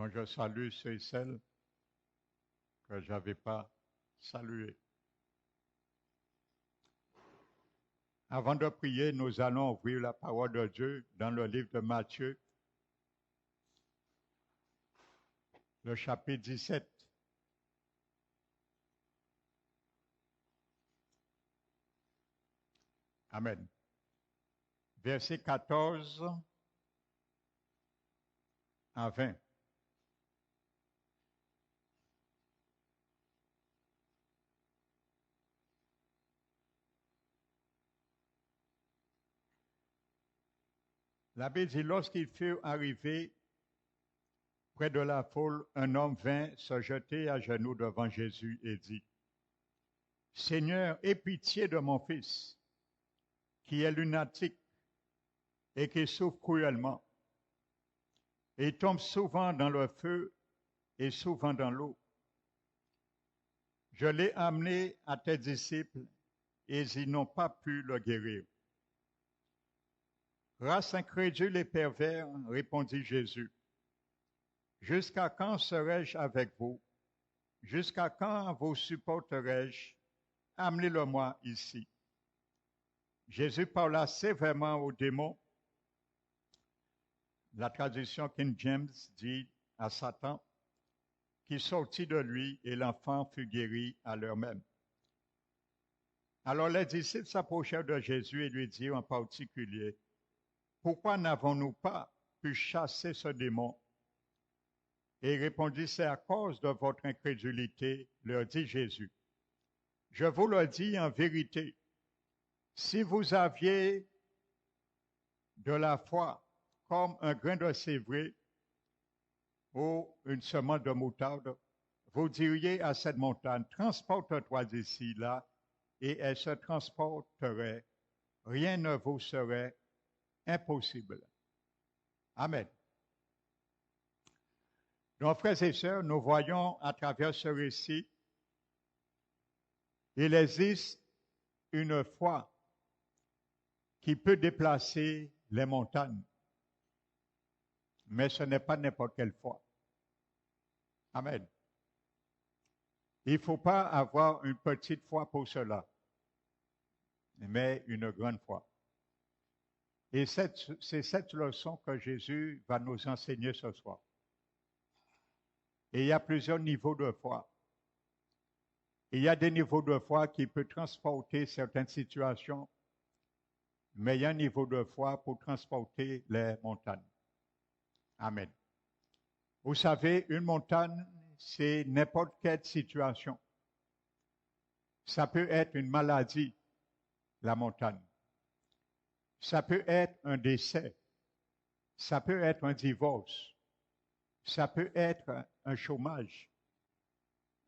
Donc je salue ceux et celles que je n'avais pas salués. Avant de prier, nous allons ouvrir la parole de Dieu dans le livre de Matthieu, le chapitre 17. Amen. Verset 14 à 20. La Bible dit, lorsqu'ils furent arrivés près de la foule, un homme vint se jeter à genoux devant Jésus et dit, Seigneur, aie pitié de mon fils, qui est lunatique et qui souffre cruellement, et tombe souvent dans le feu et souvent dans l'eau. Je l'ai amené à tes disciples, et ils n'ont pas pu le guérir. Race incrédule et pervers, répondit Jésus. Jusqu'à quand serai-je avec vous? Jusqu'à quand vous supporterai-je? Amenez-le-moi ici. Jésus parla sévèrement aux démons. La traduction King James dit à Satan, qui sortit de lui et l'enfant fut guéri à l'heure même. Alors les disciples s'approchèrent de Jésus et lui dirent en particulier, pourquoi n'avons-nous pas pu chasser ce démon? Et il répondit, c'est à cause de votre incrédulité, leur dit Jésus. Je vous le dis en vérité, si vous aviez de la foi comme un grain de sévré ou une semence de moutarde, vous diriez à cette montagne, transporte-toi d'ici là, et elle se transporterait. Rien ne vous serait impossible. Amen. Donc, frères et sœurs, nous voyons à travers ce récit, il existe une foi qui peut déplacer les montagnes, mais ce n'est pas n'importe quelle foi. Amen. Il ne faut pas avoir une petite foi pour cela, mais une grande foi. Et c'est cette leçon que Jésus va nous enseigner ce soir. Et il y a plusieurs niveaux de foi. Il y a des niveaux de foi qui peuvent transporter certaines situations, mais il y a un niveau de foi pour transporter les montagnes. Amen. Vous savez, une montagne, c'est n'importe quelle situation. Ça peut être une maladie, la montagne. Ça peut être un décès. Ça peut être un divorce. Ça peut être un chômage.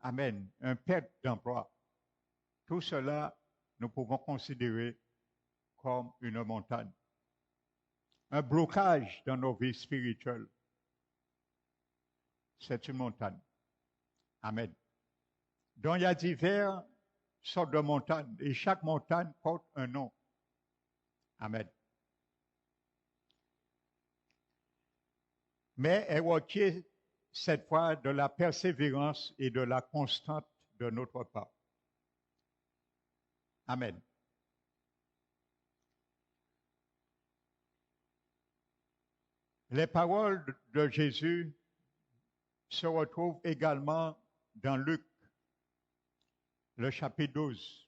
Amen. Un perte d'emploi. Tout cela, nous pouvons considérer comme une montagne. Un blocage dans nos vies spirituelles. C'est une montagne. Amen. Donc, il y a diverses sortes de montagnes et chaque montagne porte un nom. Amen. Mais elle requiert cette fois de la persévérance et de la constante de notre part. Amen. Les paroles de Jésus se retrouvent également dans Luc, le chapitre 12.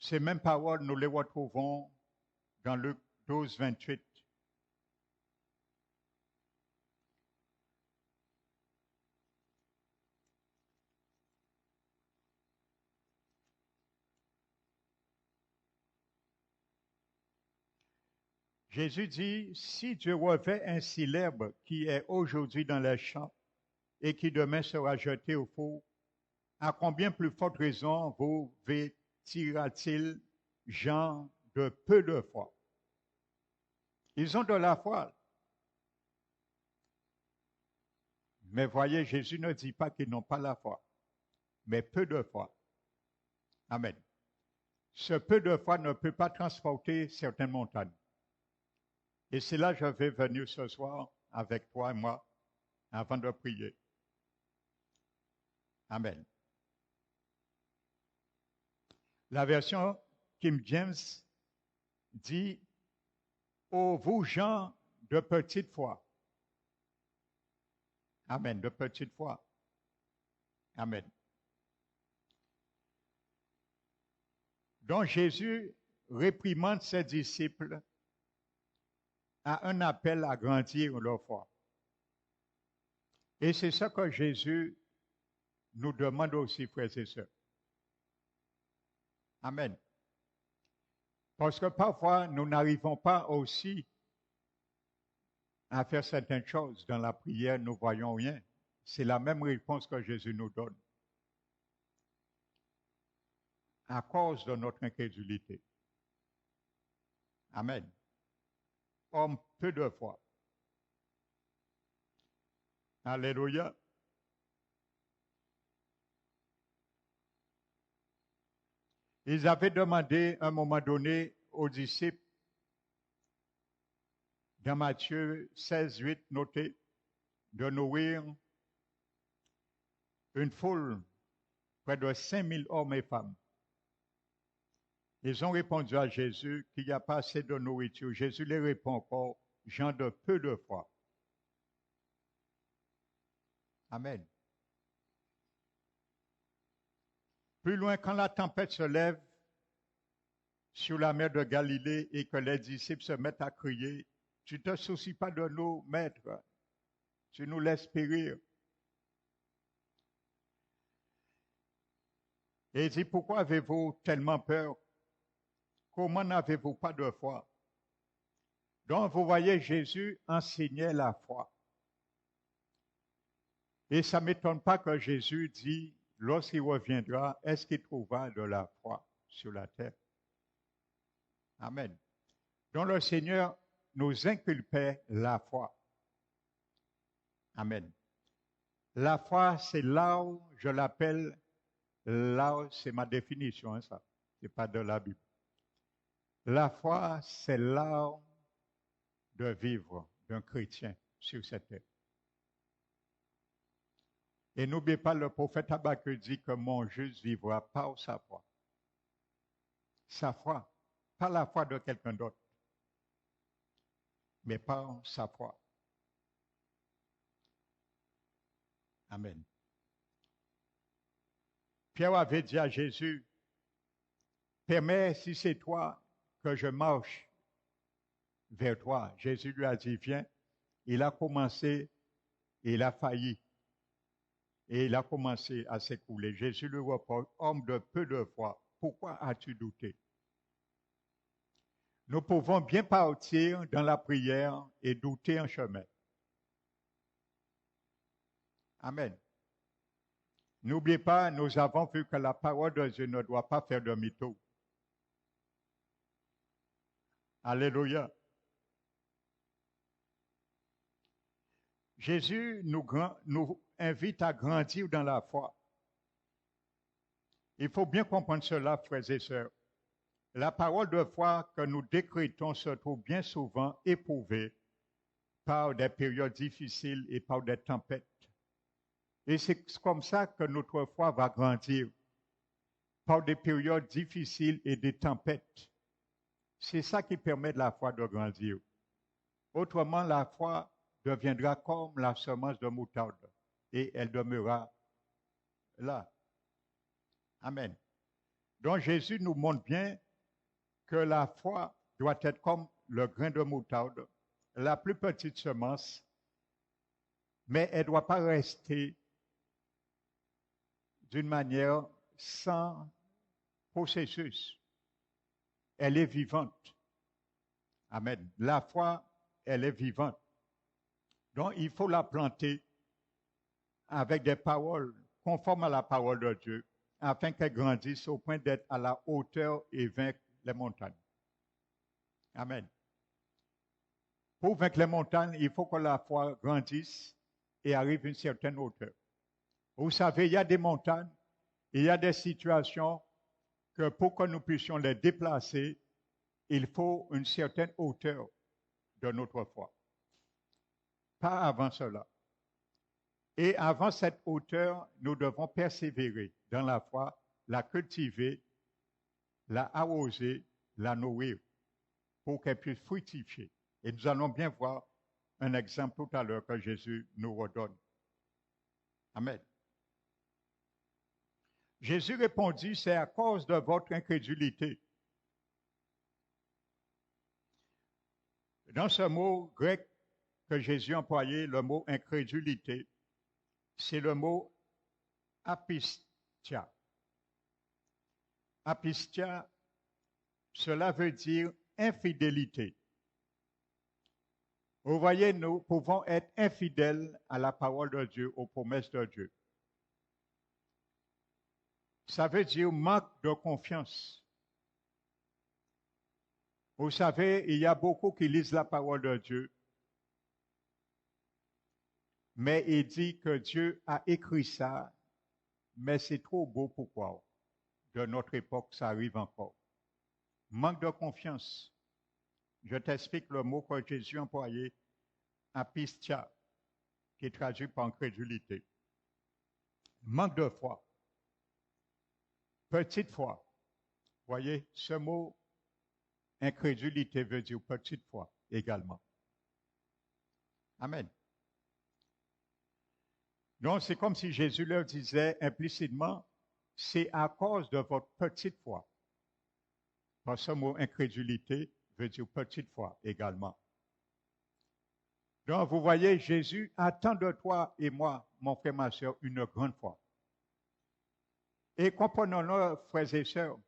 Ces mêmes paroles, nous les retrouvons dans Luc 12, 28. Jésus dit, si Dieu revêt ainsi l'herbe qui est aujourd'hui dans les champs et qui demain sera jetée au four, à combien plus forte raison vous vêtira-t-il gens de peu de foi? Ils ont de la foi. Mais voyez, Jésus ne dit pas qu'ils n'ont pas la foi, mais peu de foi. Amen. Ce peu de foi ne peut pas transporter certaines montagnes. Et c'est là que je vais venir ce soir avec toi et moi avant de prier. Amen. La version King James dit, ô vous gens de petite foi. Amen, de petite foi. Amen. Donc Jésus réprimande ses disciples à un appel à grandir leur foi. Et c'est ce que Jésus nous demande aussi, frères et sœurs. Amen. Parce que parfois, nous n'arrivons pas aussi à faire certaines choses. Dans la prière, nous ne voyons rien. C'est la même réponse que Jésus nous donne. À cause de notre incrédulité. Amen. Homme peu de foi. Alléluia. Ils avaient demandé à un moment donné aux disciples, dans Matthieu 16, 8, noté, de nourrir une foule, près de 5000 hommes et femmes. Ils ont répondu à Jésus qu'il n'y a pas assez de nourriture. Jésus les répond encore, gens de peu de foi. Amen. Plus loin, quand la tempête se lève sur la mer de Galilée et que les disciples se mettent à crier, tu ne te soucies pas de nous, maître, tu nous laisses périr. Et il dit, pourquoi avez-vous tellement peur? Comment n'avez-vous pas de foi? Donc, vous voyez, Jésus enseignait la foi. Et ça ne m'étonne pas que Jésus dit, lorsqu'il reviendra, est-ce qu'il trouvera de la foi sur la terre? Amen. Donc, le Seigneur nous inculpait la foi. Amen. La foi, c'est là où je l'appelle, là où c'est ma définition, hein, ça. Ce n'est pas de la Bible. La foi, c'est l'art de vivre d'un chrétien sur cette terre. Et n'oubliez pas, le prophète Habakkuk dit que mon juste vivra par sa foi. Sa foi, pas la foi de quelqu'un d'autre, mais par sa foi. Amen. Pierre avait dit à Jésus, permets, si c'est toi, que je marche vers toi. Jésus lui a dit, viens. Il a commencé, il a failli. Et il a commencé à s'écouler. Jésus lui reproche, homme de peu de foi, pourquoi as-tu douté? Nous pouvons bien partir dans la prière et douter en chemin. Amen. N'oubliez pas, nous avons vu que la parole de Dieu ne doit pas faire de mytho. Alléluia. Jésus nous invite à grandir dans la foi. Il faut bien comprendre cela, frères et sœurs. La parole de foi que nous décrétons se trouve bien souvent éprouvée par des périodes difficiles et par des tempêtes. Et c'est comme ça que notre foi va grandir, par des périodes difficiles et des tempêtes. C'est ça qui permet de la foi de grandir. Autrement, la foi deviendra comme la semence de moutarde et elle demeurera là. Amen. Donc Jésus nous montre bien que la foi doit être comme le grain de moutarde, la plus petite semence, mais elle ne doit pas rester d'une manière sans processus. Elle est vivante. Amen. La foi, elle est vivante. Donc, il faut la planter avec des paroles conformes à la parole de Dieu, afin qu'elle grandisse au point d'être à la hauteur et vaincre les montagnes. Amen. Pour vaincre les montagnes, il faut que la foi grandisse et arrive à une certaine hauteur. Vous savez, il y a des montagnes, il y a des situations que pour que nous puissions les déplacer, il faut une certaine hauteur de notre foi. pas avant cela. Et avant cette hauteur, nous devons persévérer dans la foi, la cultiver, la arroser, la nourrir pour qu'elle puisse fructifier. Et nous allons bien voir un exemple tout à l'heure que Jésus nous redonne. Amen. Jésus répondit, c'est à cause de votre incrédulité. Dans ce mot grec que Jésus employait, le mot incrédulité, c'est le mot apistia. Apistia, cela veut dire infidélité. Vous voyez, nous pouvons être infidèles à la parole de Dieu, aux promesses de Dieu. Ça veut dire manque de confiance. Vous savez, il y a beaucoup qui lisent la parole de Dieu, mais il dit que Dieu a écrit ça, mais c'est trop beau pour croire. De notre époque, ça arrive encore. Manque de confiance. Je t'explique le mot que Jésus a employé, apistia, qui est traduit par incrédulité. Manque de foi. Petite foi. Voyez, ce mot incrédulité veut dire petite foi également. Amen. Donc, c'est comme si Jésus leur disait implicitement, c'est à cause de votre petite foi. Parce que ce mot incrédulité veut dire petite foi également. Donc, vous voyez, Jésus attend de toi et moi, mon frère, ma soeur, une grande foi. Et comprenons-le, frères et sœurs,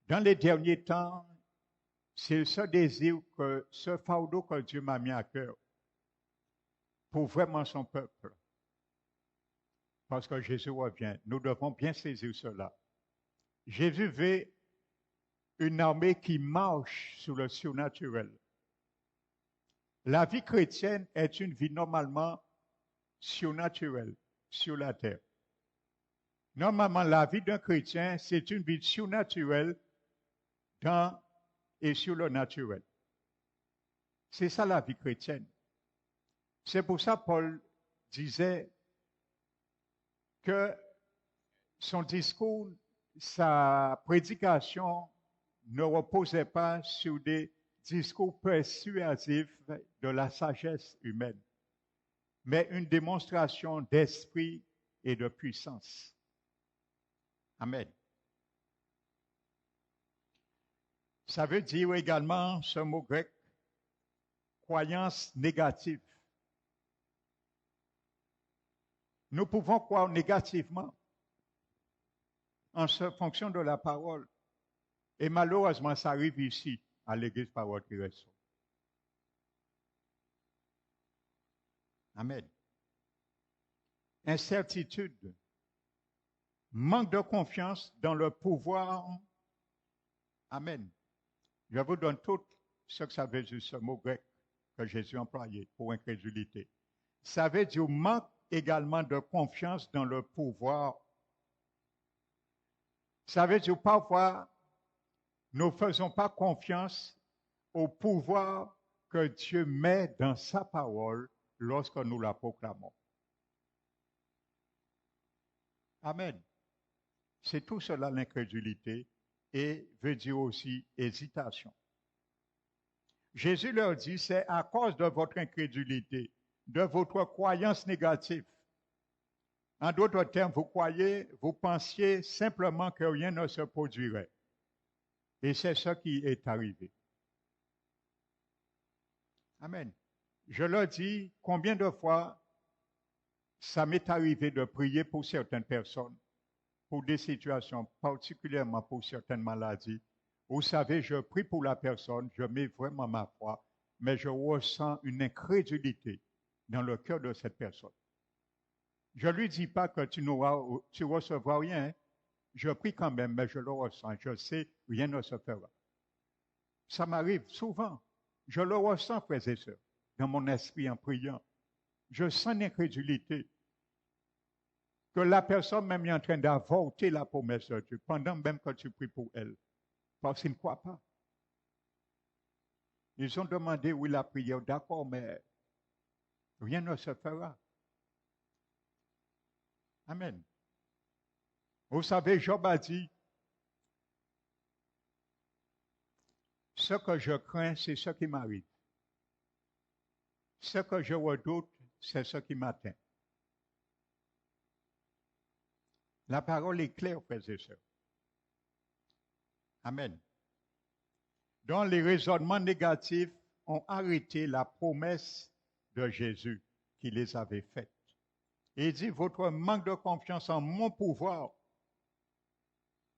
dans les derniers temps, c'est ce désir, ce fardeau que Dieu m'a mis à cœur pour vraiment son peuple. Parce que Jésus revient. Nous devons bien saisir cela. Jésus veut une armée qui marche sur le surnaturel. La vie chrétienne est une vie normalement surnaturelle sur la terre. Normalement, la vie d'un chrétien, c'est une vie surnaturelle dans et sur le naturel. C'est ça la vie chrétienne. C'est pour ça que Paul disait que son discours, sa prédication ne reposait pas sur des discours persuasifs de la sagesse humaine, mais une démonstration d'esprit et de puissance. Amen. Ça veut dire également, ce mot grec, croyance négative. Nous pouvons croire négativement en fonction de la parole. Et malheureusement, ça arrive ici, à l'église Parole qui reste. Amen. Incertitude, manque de confiance dans le pouvoir. Amen. Je vous donne tout ce que ça veut dire, ce mot grec que Jésus a employé pour incrédulité. Ça veut dire manque également de confiance dans le pouvoir. Ça veut dire parfois, nous ne faisons pas confiance au pouvoir que Dieu met dans sa parole lorsque nous la proclamons. Amen. C'est tout cela l'incrédulité et veut dire aussi hésitation. Jésus leur dit, c'est à cause de votre incrédulité, de votre croyance négative. En d'autres termes, vous pensiez simplement que rien ne se produirait. Et c'est ce qui est arrivé. Amen. Je leur dis, combien de fois ça m'est arrivé de prier pour certaines personnes, pour des situations, particulièrement pour certaines maladies. Vous savez, je prie pour la personne, je mets vraiment ma foi, mais je ressens une incrédulité dans le cœur de cette personne. Je ne lui dis pas que tu ne recevras rien. Hein. Je prie quand même, mais je le ressens. Je sais, rien ne se fera. Ça m'arrive souvent. Je le ressens, frères et sœurs, dans mon esprit en priant. Je sens l'incrédulité. Que la personne même est en train d'avorter la promesse de Dieu, pendant même que tu pries pour elle. Parce qu'ils ne croient pas. Ils ont demandé, oui, la prière, d'accord, mais rien ne se fera. Amen. Vous savez, Job a dit, ce que je crains, c'est ce qui m'arrive. Ce que je redoute, c'est ce qui m'atteint. La parole est claire, frères et sœurs. Amen. Donc, les raisonnements négatifs ont arrêté la promesse de Jésus qui les avait faites. Et il dit, votre manque de confiance en mon pouvoir,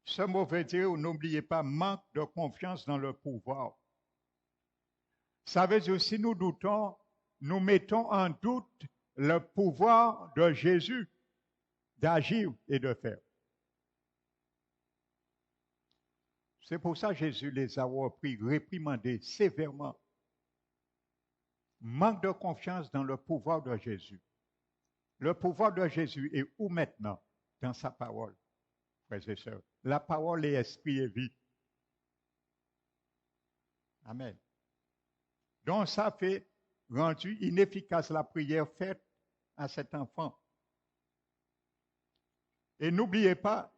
ce mot veut dire, n'oubliez pas, manque de confiance dans le pouvoir. Ça veut dire, si nous doutons, nous mettons en doute le pouvoir de Jésus d'agir et de faire. C'est pour ça que Jésus les a repris, réprimandés sévèrement. Manque de confiance dans le pouvoir de Jésus. Le pouvoir de Jésus est où maintenant? Dans sa parole, frères et sœurs. La parole est esprit et vie. Amen. Donc ça fait rendu inefficace la prière faite à cet enfant. Et n'oubliez pas,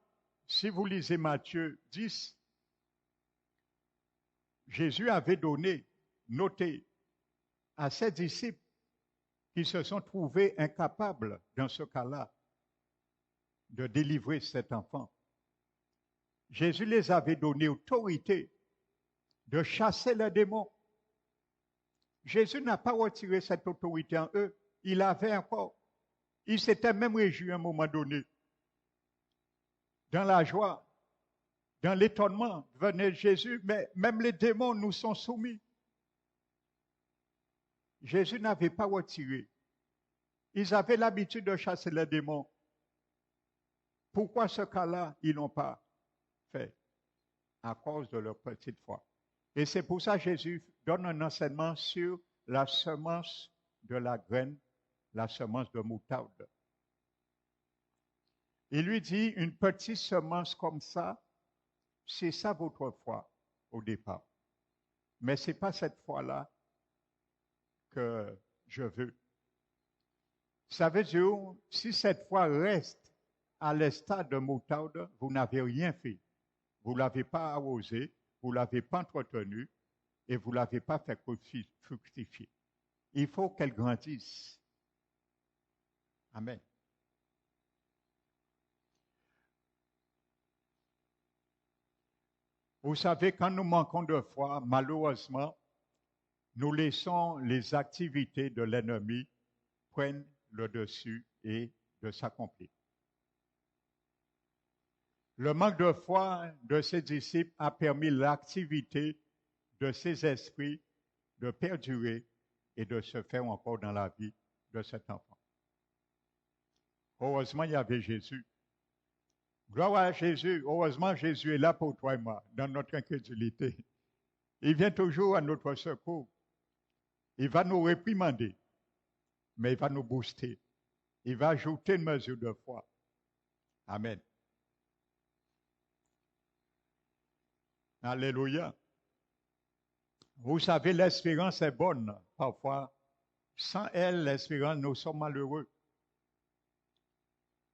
si vous lisez Matthieu 10, Jésus avait donné, noté, à ses disciples qui se sont trouvés incapables, dans ce cas-là, de délivrer cet enfant. Jésus les avait donné autorité de chasser les démons. Jésus n'a pas retiré cette autorité en eux. Il avait encore. Il s'était même réjoui à un moment donné. Dans la joie, dans l'étonnement, venait Jésus, mais même les démons nous sont soumis. Jésus n'avait pas retiré. Ils avaient l'habitude de chasser les démons. Pourquoi ce cas-là, ils n'ont pas fait? À cause de leur petite foi. Et c'est pour ça que Jésus donne un enseignement sur la semence de la graine, la semence de moutarde. Il lui dit, une petite semence comme ça, c'est ça votre foi au départ. Mais ce n'est pas cette foi-là que je veux. Ça veut dire, si cette foi reste à l'état de moutarde, vous n'avez rien fait. Vous ne l'avez pas arrosé, vous ne l'avez pas entretenu et vous ne l'avez pas fait fructifier. Il faut qu'elle grandisse. Amen. Vous savez, quand nous manquons de foi, malheureusement, nous laissons les activités de l'ennemi prendre le dessus et de s'accomplir. Le manque de foi de ses disciples a permis l'activité de ses esprits de perdurer et de se faire encore dans la vie de cet enfant. Heureusement, il y avait Jésus. Gloire à Jésus. Heureusement, Jésus est là pour toi et moi, dans notre incrédulité. Il vient toujours à notre secours. Il va nous réprimander, mais il va nous booster. Il va ajouter une mesure de foi. Amen. Alléluia. Vous savez, l'espérance est bonne. Parfois, sans elle, l'espérance, nous sommes malheureux.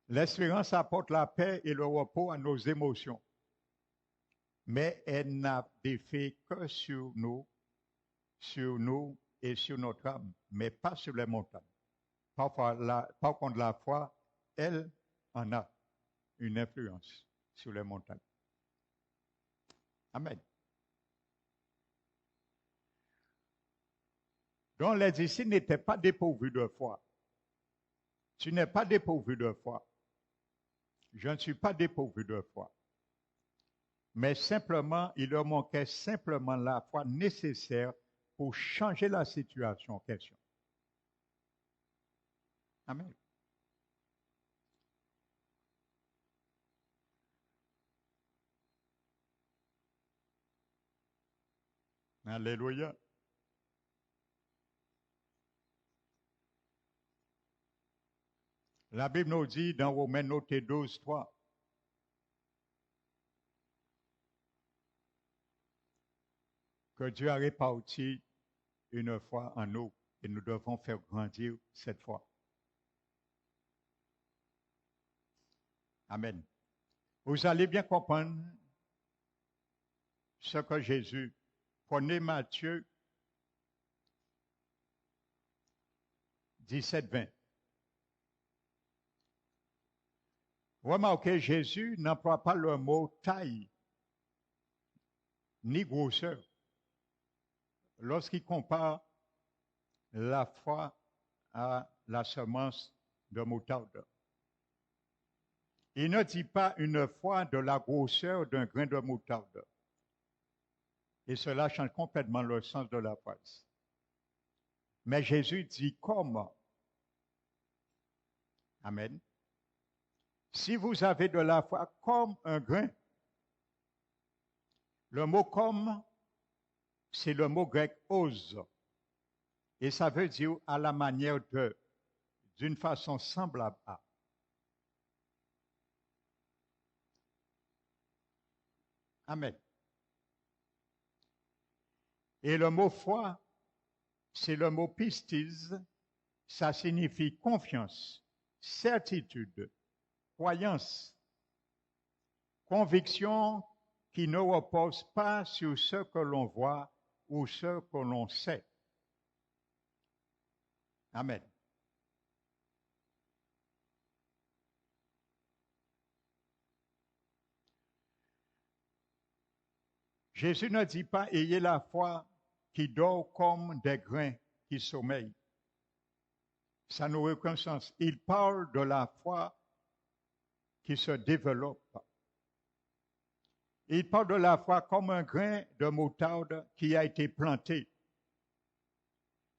L'espérance apporte la paix et le repos à nos émotions. Mais elle n'a d'effet que sur nous et sur notre âme, mais pas sur les montagnes. Parfois, par contre, la foi, elle en a une influence sur les montagnes. Amen. Donc, les disciples n'étaient pas dépourvus de foi. Tu n'es pas dépourvu de foi. Je ne suis pas dépourvu de foi. Mais simplement, il leur manquait simplement la foi nécessaire pour changer la situation en question. Amen. Alléluia. La Bible nous dit dans Romains 12, 3, que Dieu a réparti une foi en nous Et nous devons faire grandir cette foi. Amen. Vous allez bien comprendre ce que Jésus. Prenez Matthieu 17, 20. Remarquez, Jésus n'emploie pas le mot taille ni grosseur lorsqu'il compare la foi à la semence de moutarde. Il ne dit pas une foi de la grosseur d'un grain de moutarde. Et cela change complètement le sens de la phrase. Mais Jésus dit comme. Amen. Si vous avez de la foi comme un grain, le mot comme, c'est le mot grec ose. Et ça veut dire à la manière de, d'une façon semblable à. Amen. Et le mot foi, c'est le mot pistis, ça signifie confiance, certitude, croyance, conviction qui ne repose pas sur ce que l'on voit ou ce que l'on sait. Amen. Jésus ne dit pas « ayez la foi qui dort comme des grains qui sommeillent ». Ça n'aurait aucun sens. Il parle de la foi qui se développe. Il parle de la foi comme un grain de moutarde qui a été planté,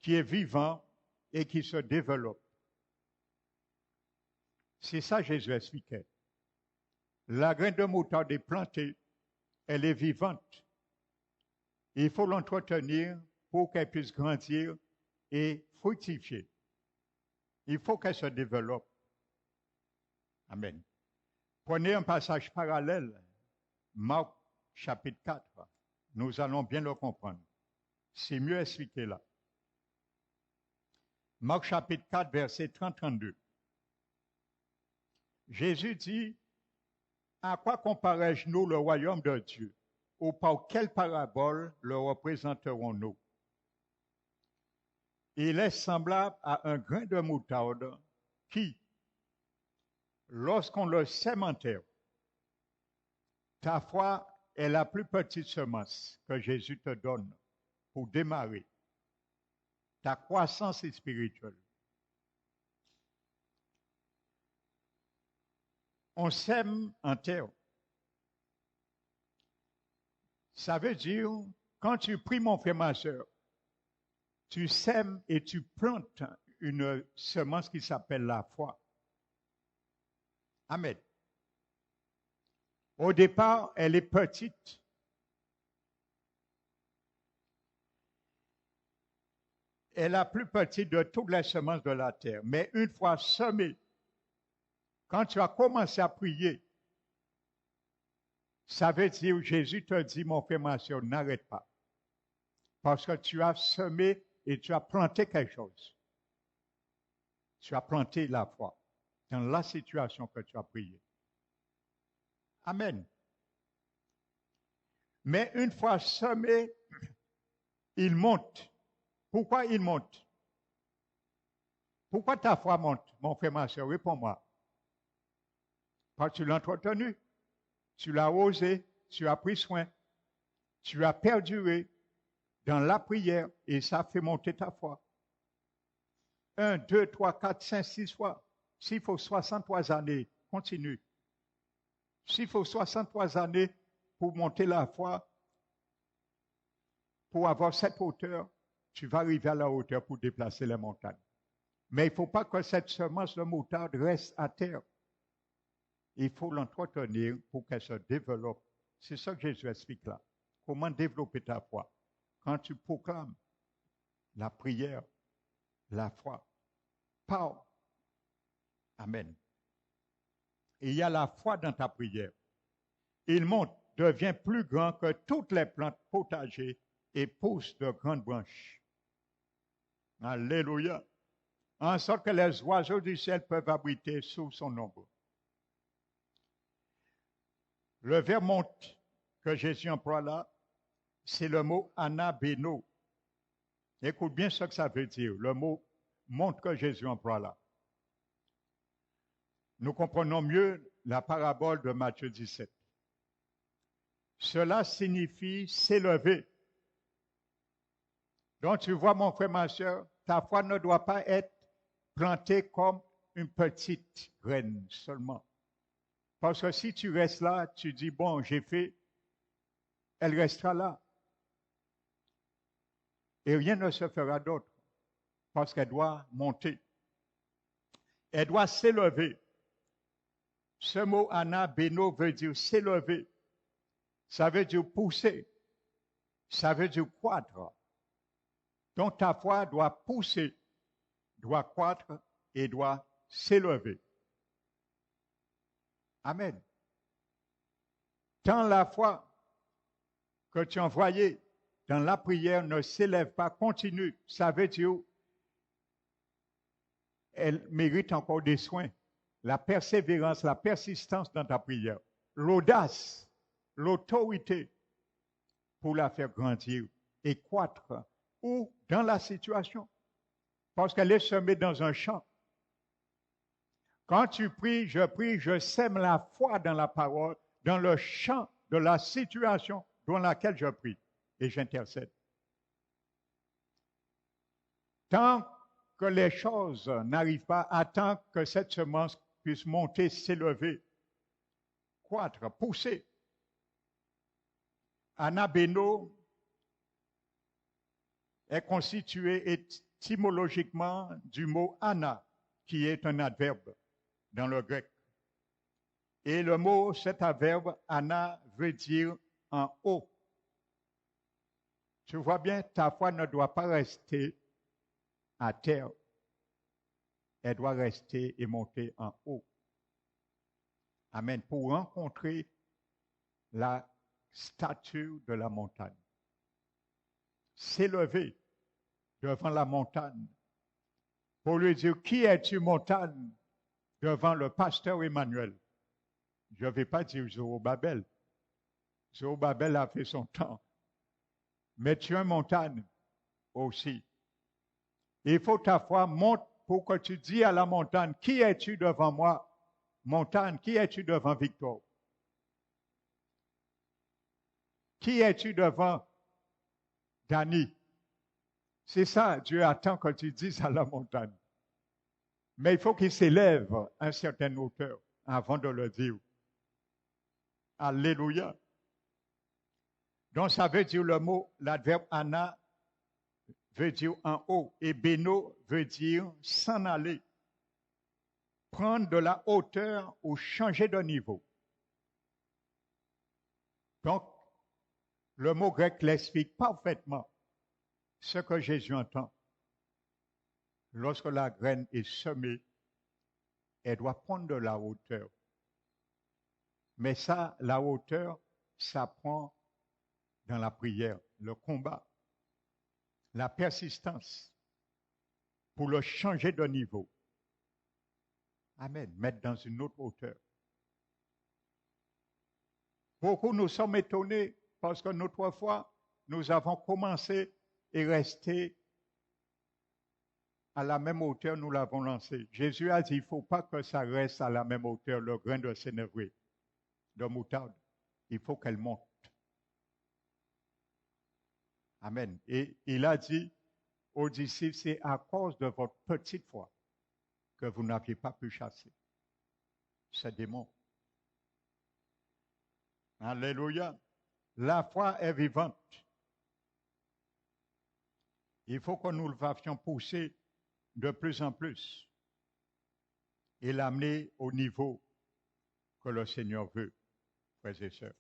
qui est vivant et qui se développe. C'est ça que Jésus expliquait. La graine de moutarde est plantée, elle est vivante. Il faut l'entretenir pour qu'elle puisse grandir et fructifier. Il faut qu'elle se développe. Amen. Prenez un passage parallèle, Marc chapitre 4. Nous allons bien le comprendre. C'est mieux expliqué là. Marc chapitre 4, verset 30-32. Jésus dit, à quoi comparais-je-nous le royaume de Dieu? Ou par quelle parabole le représenterons-nous? Il est semblable à un grain de moutarde qui, lorsqu'on le sème en terre, ta foi est la plus petite semence que Jésus te donne pour démarrer ta croissance spirituelle. On sème en terre. Ça veut dire, quand tu pries mon frère, ma soeur, tu sèmes et tu plantes une semence qui s'appelle la foi. Amen. Au départ, elle est petite. Elle est la plus petite de toutes les semences de la terre. Mais une fois semée, quand tu as commencé à prier, ça veut dire, Jésus te dit, mon frère, ma soeur, n'arrête pas. Parce que tu as semé et tu as planté quelque chose. Tu as planté la foi dans la situation que tu as prié. Amen. Mais une fois semé, il monte. Pourquoi il monte? Pourquoi ta foi monte, mon frère, ma soeur? Réponds-moi. Parce que tu l'as entretenu, tu l'as osé, tu as pris soin, tu as perduré dans la prière et ça fait monter ta foi. 1, 2, 3, 4, 5, 6 fois. S'il faut 63 années, continue. S'il faut 63 années pour monter la foi, pour avoir cette hauteur, tu vas arriver à la hauteur pour déplacer les montagnes. Mais il ne faut pas que cette semence de moutarde reste à terre. Il faut l'entretenir pour qu'elle se développe. C'est ça que Jésus explique là. Comment développer ta foi? Quand tu proclames la prière, la foi, parle. Amen. Et il y a la foi dans ta prière. Il monte, devient plus grand que toutes les plantes potagées et pousse de grandes branches. Alléluia. En sorte que les oiseaux du ciel peuvent abriter sous son ombre. Le verbe monte que Jésus emploie là, c'est le mot anabeno. Écoute bien ce que ça veut dire, le mot monte que Jésus emploie là. Nous comprenons mieux la parabole de Matthieu 17. Cela signifie s'élever. Donc tu vois mon frère, ma soeur, ta foi ne doit pas être plantée comme une petite graine seulement. Parce que si tu restes là, tu dis, bon, j'ai fait, elle restera là. Et rien ne se fera d'autre, parce qu'elle doit monter. Elle doit s'élever. Ce mot anabeno veut dire s'élever. Ça veut dire pousser. Ça veut dire croître. Donc ta foi doit pousser, doit croître et doit s'élever. Amen. Tant la foi que tu as envoyée dans la prière ne s'élève pas, continue. Ça veut dire elle mérite encore des soins. La persévérance, la persistance dans ta prière. L'audace, l'autorité pour la faire grandir et croître. Ou dans la situation. Parce qu'elle est semée dans un champ. Quand tu pries, je sème la foi dans la parole, dans le champ de la situation dans laquelle je prie et j'intercède. Tant que les choses n'arrivent pas, attends que cette semence puisse monter, s'élever, croître, pousser. Anabeno est constitué étymologiquement du mot ana, qui est un adverbe dans le grec. Et le mot, cet adverbe, ana, veut dire en haut. Tu vois bien, ta foi ne doit pas rester à terre. Elle doit rester et monter en haut. Amen. Pour rencontrer la statue de la montagne. S'élever devant la montagne pour lui dire, qui es-tu montagne? Devant le pasteur Emmanuel. Je ne vais pas dire Zorobabel. Zorobabel a fait son temps. Mais tu es montagne aussi. Il faut ta foi monte pour que tu dis à la montagne, qui es-tu devant moi? Montagne, qui es-tu devant Victor? Qui es-tu devant Dani? C'est ça, Dieu attend que tu dises à la montagne. Mais il faut qu'il s'élève à une certaine hauteur avant de le dire. Alléluia. Donc ça veut dire le mot, l'adverbe ana veut dire en haut et beno veut dire s'en aller. Prendre de la hauteur ou changer de niveau. Donc, le mot grec l'explique parfaitement ce que Jésus entend. Lorsque la graine est semée, elle doit prendre de la hauteur. Mais ça, la hauteur, ça prend dans la prière, le combat, la persistance pour le changer de niveau. Amen. Mettre dans une autre hauteur. Beaucoup nous sommes étonnés parce que notre foi, nous avons commencé et resté à la même hauteur, nous l'avons lancé. Jésus a dit, il ne faut pas que ça reste à la même hauteur, le grain de sénévé, de moutarde. Il faut qu'elle monte. Amen. Et il a dit aux disciples, c'est à cause de votre petite foi que vous n'aviez pas pu chasser ces démons. Alléluia. La foi est vivante. Il faut que nous le fassions pousser de plus en plus et l'amener au niveau que le Seigneur veut, frères et sœurs.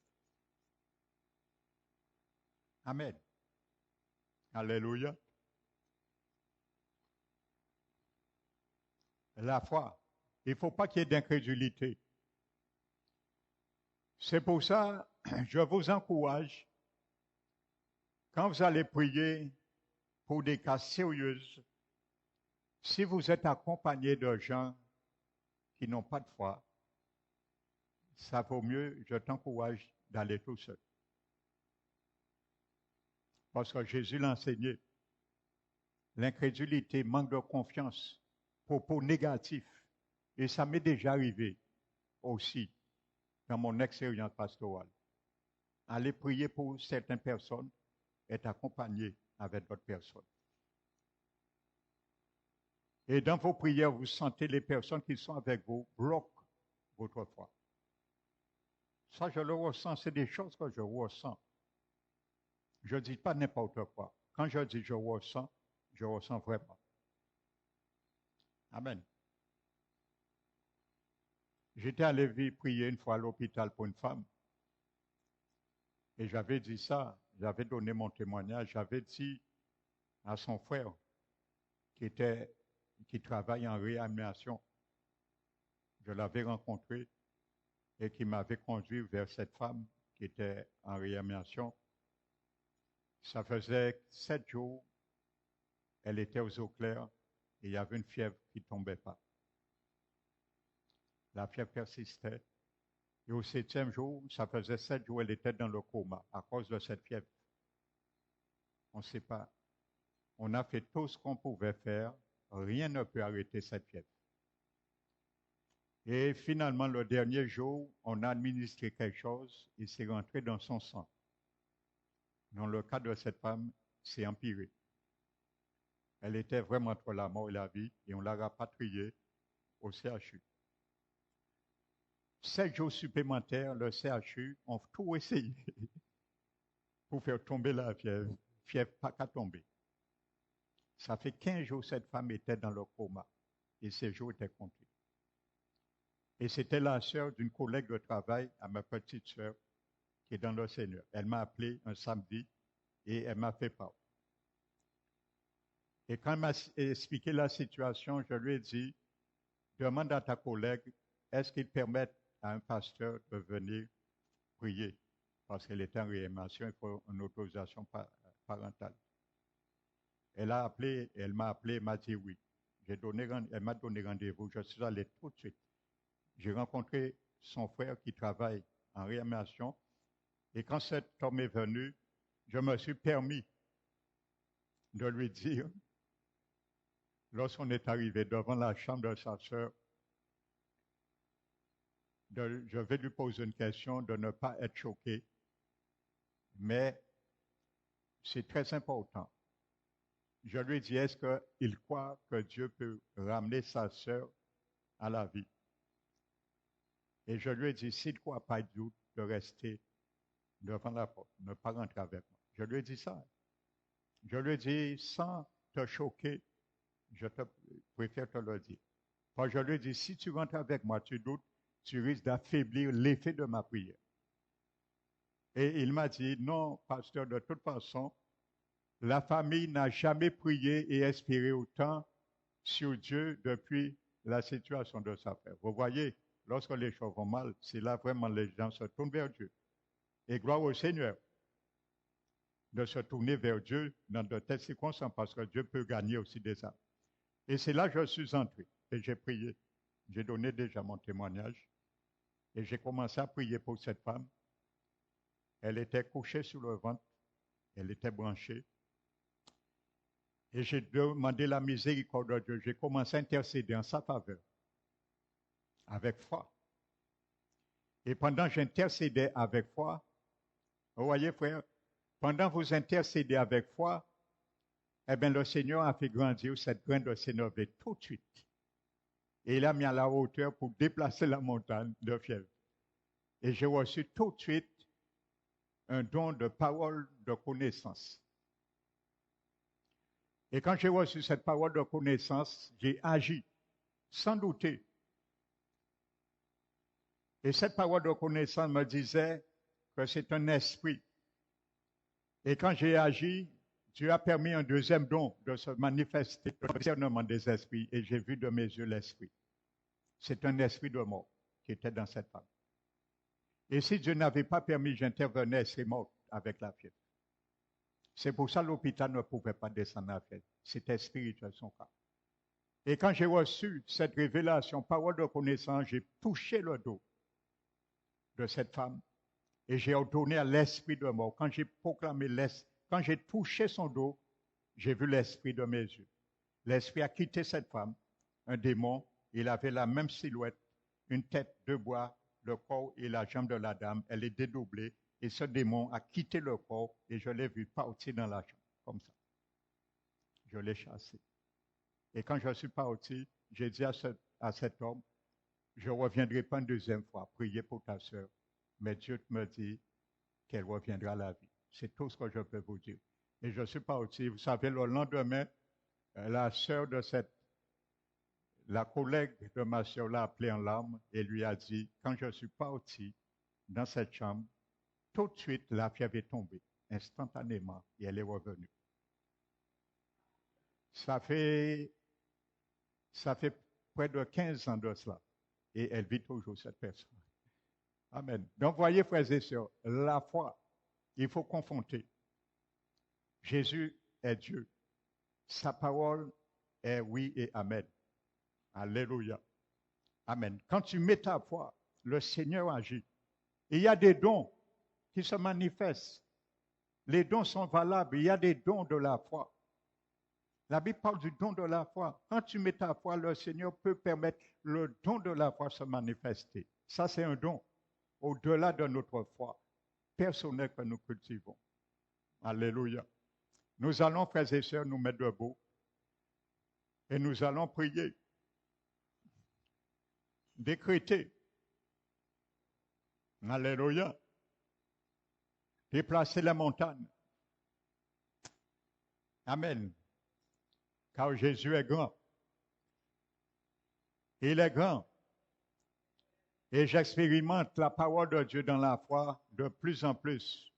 Amen. Alléluia. La foi, il ne faut pas qu'il y ait d'incrédulité. C'est pour ça, je vous encourage, quand vous allez prier pour des cas sérieux, Si vous êtes accompagné de gens qui n'ont pas de foi, ça vaut mieux, je t'encourage d'aller tout seul. Parce que Jésus l'a enseigné. L'incrédulité, manque de confiance, propos négatifs. Et ça m'est déjà arrivé aussi dans mon expérience pastorale. Aller prier pour certaines personnes, être accompagné avec d'autres personnes. Et dans vos prières, vous sentez les personnes qui sont avec vous bloquent votre foi. Ça, je le ressens, c'est des choses que je ressens. Je ne dis pas n'importe quoi. Quand je dis je ressens vraiment. Amen. J'étais allé prier une fois à l'hôpital pour une femme. Et j'avais dit ça, j'avais donné mon témoignage, j'avais dit à son frère qui travaille en réanimation, je l'avais rencontré et qui m'avait conduit vers cette femme qui était en réanimation. Ça faisait 7 jours, elle était aux eaux claires et il y avait une fièvre qui ne tombait pas. La fièvre persistait. Et au 7e jour, ça faisait 7 jours, elle était dans le coma à cause de cette fièvre. On ne sait pas. On a fait tout ce qu'on pouvait faire. Rien ne peut arrêter cette fièvre. Et finalement, le dernier jour, on a administré quelque chose et c'est rentré dans son sang. Dans le cas de cette femme, c'est empiré. Elle était vraiment entre la mort et la vie et on l'a rapatriée au CHU. 7 jours supplémentaires, le CHU ont tout essayé pour faire tomber la fièvre. Fièvre pas qu'à tomber. Ça fait 15 jours que cette femme était dans le coma et ses jours étaient comptés. Et c'était la sœur d'une collègue de travail à ma petite sœur qui est dans le Seigneur. Elle m'a appelé un samedi et elle m'a fait part. Et quand elle m'a expliqué la situation, je lui ai dit, demande à ta collègue, est-ce qu'il permet à un pasteur de venir prier? Parce qu'elle était en réanimation, il faut une autorisation parentale. Elle m'a appelé, elle m'a dit oui. Elle m'a donné rendez-vous, je suis allé tout de suite. J'ai rencontré son frère qui travaille en réanimation. Et quand cet homme est venu, je me suis permis de lui dire, lorsqu'on est arrivé devant la chambre de sa sœur, je vais lui poser une question, de ne pas être choqué, mais c'est très important. Je lui ai dit, est-ce qu'il croit que Dieu peut ramener sa sœur à la vie? Et je lui ai dit, s'il ne croit pas Dieu, de rester devant la porte, ne pas rentrer avec moi. Je lui ai dit ça. Je lui ai dit, sans te choquer, je préfère te le dire. Parce que je lui ai dit, si tu rentres avec moi, tu doutes, tu risques d'affaiblir l'effet de ma prière. Et il m'a dit, non, pasteur, de toute façon, la famille n'a jamais prié et espéré autant sur Dieu depuis la situation de sa frère. Vous voyez, lorsque les choses vont mal, c'est là vraiment les gens se tournent vers Dieu. Et gloire au Seigneur de se tourner vers Dieu dans de telles circonstances parce que Dieu peut gagner aussi des âmes. Et c'est là que je suis entré et j'ai prié. J'ai donné déjà mon témoignage et j'ai commencé à prier pour cette femme. Elle était couchée sur le ventre, elle était branchée. Et j'ai demandé la miséricorde de Dieu. J'ai commencé à intercéder en sa faveur, avec foi. Et pendant que j'intercédais avec foi, vous voyez, frère, pendant que vous intercédez avec foi, eh bien, le Seigneur a fait grandir cette graine de sénévé tout de suite. Et il a mis à la hauteur pour déplacer la montagne de fièvre. Et j'ai reçu tout de suite un don de parole de connaissance. Et quand j'ai reçu cette parole de connaissance, j'ai agi sans douter. Et cette parole de connaissance me disait que c'est un esprit. Et quand j'ai agi, Dieu a permis un deuxième don de se manifester, le discernement des esprits, et j'ai vu de mes yeux l'esprit. C'est un esprit de mort qui était dans cette femme. Et si Dieu n'avait pas permis, j'intervenais, elle serait morte avec la fièvre. C'est pour ça que l'hôpital ne pouvait pas descendre la fièvre. C'était spirituel son cas. Et quand j'ai reçu cette révélation, parole de connaissance, j'ai touché le dos de cette femme et j'ai ordonné à l'esprit de mort. Quand j'ai proclamé quand j'ai touché son dos, j'ai vu l'esprit de mes yeux. L'esprit a quitté cette femme, un démon, il avait la même silhouette, une tête de bois, le corps et la jambe de la dame, elle est dédoublée, et ce démon a quitté le corps et je l'ai vu partir dans la chambre, comme ça. Je l'ai chassé. Et quand je suis parti, j'ai dit à cet homme, je ne reviendrai pas une deuxième fois, prier pour ta sœur, mais Dieu me dit qu'elle reviendra à la vie. C'est tout ce que je peux vous dire. Et je suis parti, vous savez, le lendemain, la sœur de la collègue de ma sœur l'a appelé en larmes et lui a dit, quand je suis parti dans cette chambre, tout de suite, la fièvre est tombée, instantanément, et elle est revenue. Ça fait près de 15 ans de cela. Et elle vit toujours, cette personne. Amen. Donc, voyez, frères et sœurs, la foi, il faut confronter. Jésus est Dieu. Sa parole est oui et amen. Alléluia. Amen. Quand tu mets ta foi, le Seigneur agit. Il y a des dons qui se manifestent. Les dons sont valables. Il y a des dons de la foi. La Bible parle du don de la foi. Quand tu mets ta foi, le Seigneur peut permettre le don de la foi se manifester. Ça, c'est un don au-delà de notre foi personnelle que nous cultivons. Alléluia. Nous allons, frères et sœurs, nous mettre debout et nous allons prier, décréter. Alléluia. Déplacer les montagnes. Amen. Car Jésus est grand. Il est grand. Et j'expérimente la parole de Dieu dans la foi de plus en plus.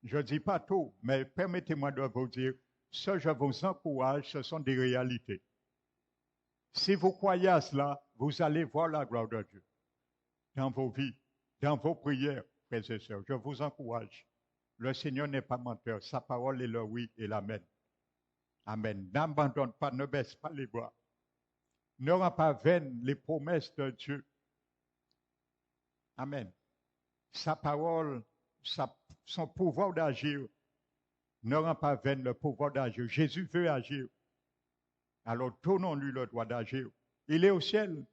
Je ne dis pas tout, mais permettez-moi de vous dire, ce que je vous encourage, ce sont des réalités. Si vous croyez à cela, vous allez voir la gloire de Dieu dans vos vies, dans vos prières, frères et sœurs. Je vous encourage. Le Seigneur n'est pas menteur. Sa parole est le oui et l'amen. Amen. N'abandonne pas, ne baisse pas les bras. Ne rends pas vaines les promesses de Dieu. Amen. Sa parole, son pouvoir d'agir ne rend pas vaine le pouvoir d'agir. Jésus veut agir. Alors donnons-lui le droit d'agir. Il est au ciel.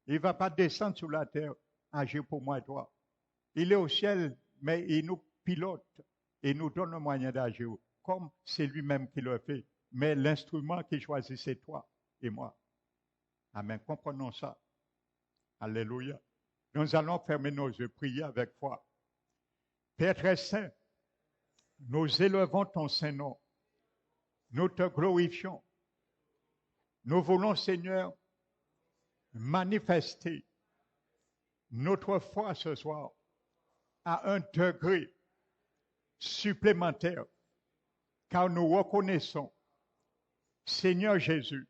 Il ne va pas descendre sur la terre, agir pour moi et toi. Il est au ciel, mais il nous pilote et nous donne le moyen d'agir, comme c'est lui-même qui le fait. Mais l'instrument qu'il choisit, c'est toi et moi. Amen. Comprenons ça. Alléluia. Nous allons fermer nos yeux, prier avec foi. Père très saint, nous élevons ton saint nom. Nous te glorifions. Nous voulons, Seigneur, manifester notre foi ce soir à un degré supplémentaire, car nous reconnaissons, Seigneur Jésus,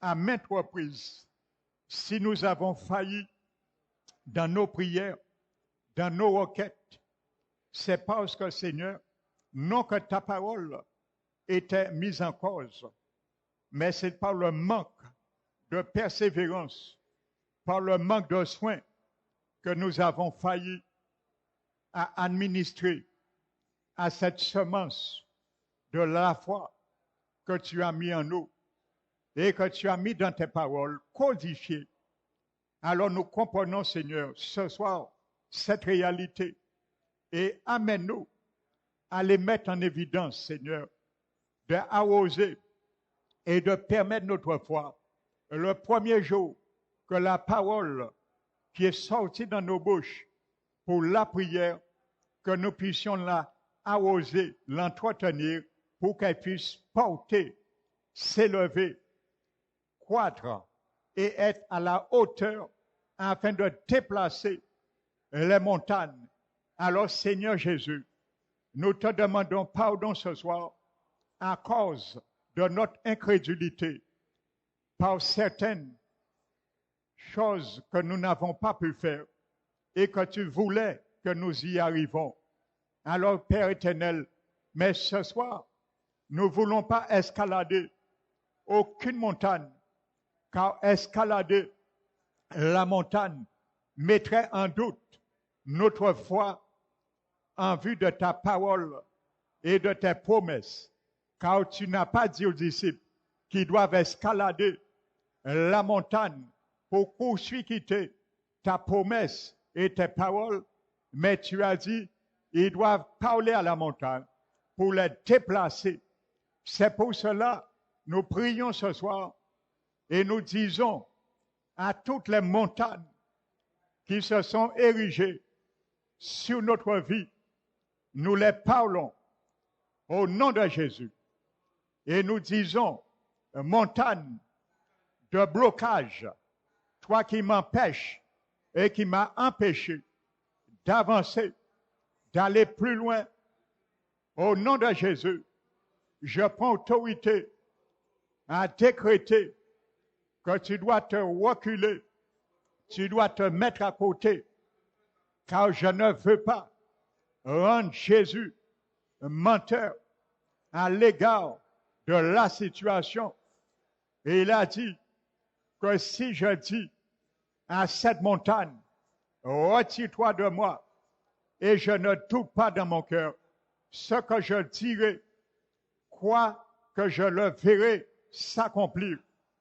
à maintes reprises, si nous avons failli dans nos prières, dans nos requêtes, c'est parce que, Seigneur, non que ta parole était mise en cause, mais c'est par le manque de persévérance, par le manque de soins que nous avons failli à administrer à cette semence de la foi que tu as mis en nous et que tu as mis dans tes paroles codifiées. Alors nous comprenons, Seigneur, ce soir, cette réalité et amène-nous à les mettre en évidence, Seigneur, d'arroser et de permettre notre foi. Le premier jour que la parole qui est sortie dans nos bouches pour la prière, que nous puissions la arroser, l'entretenir pour qu'elle puisse porter, s'élever, croître et être à la hauteur afin de déplacer les montagnes. Alors, Seigneur Jésus, nous te demandons pardon ce soir à cause de notre incrédulité par certaines choses que nous n'avons pas pu faire et que tu voulais que nous y arrivons. Alors, Père éternel, mais ce soir, nous ne voulons pas escalader aucune montagne, car escalader la montagne mettrait en doute notre foi en vue de ta parole et de tes promesses, car tu n'as pas dit aux disciples qu'ils doivent escalader la montagne pour poursuivre quitter ta promesse et tes paroles, mais tu as dit ils doivent parler à la montagne pour les déplacer. C'est pour cela nous prions ce soir et nous disons à toutes les montagnes qui se sont érigées sur notre vie, nous les parlons au nom de Jésus. Et nous disons, montagne de blocage, toi qui m'empêches et qui m'as empêché d'avancer, d'aller plus loin, au nom de Jésus, je prends autorité à décréter que tu dois te reculer, tu dois te mettre à côté, car je ne veux pas rendre Jésus menteur à l'égard de la situation. Et il a dit que si je dis à cette montagne, retire-toi de moi, et je ne doute pas dans mon cœur, ce que je dirai, crois que je le verrai s'accomplir.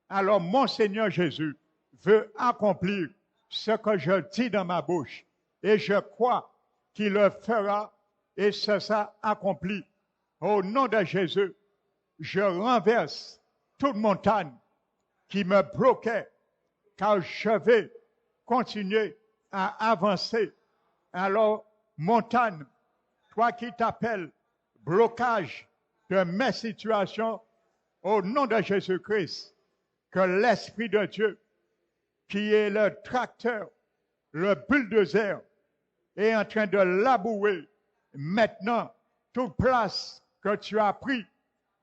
Alors mon Seigneur Jésus veut accomplir ce que je dis dans ma bouche, et je crois qu'il le fera, et ce sera accompli. Au nom de Jésus, je renverse toute montagne qui me bloquait, car je vais continuer à avancer. Alors, montagne, toi qui t'appelles blocage de mes situations, au nom de Jésus-Christ, que l'Esprit de Dieu, qui est le tracteur, le bulldozer, est en train de labourer maintenant toute place que tu as pris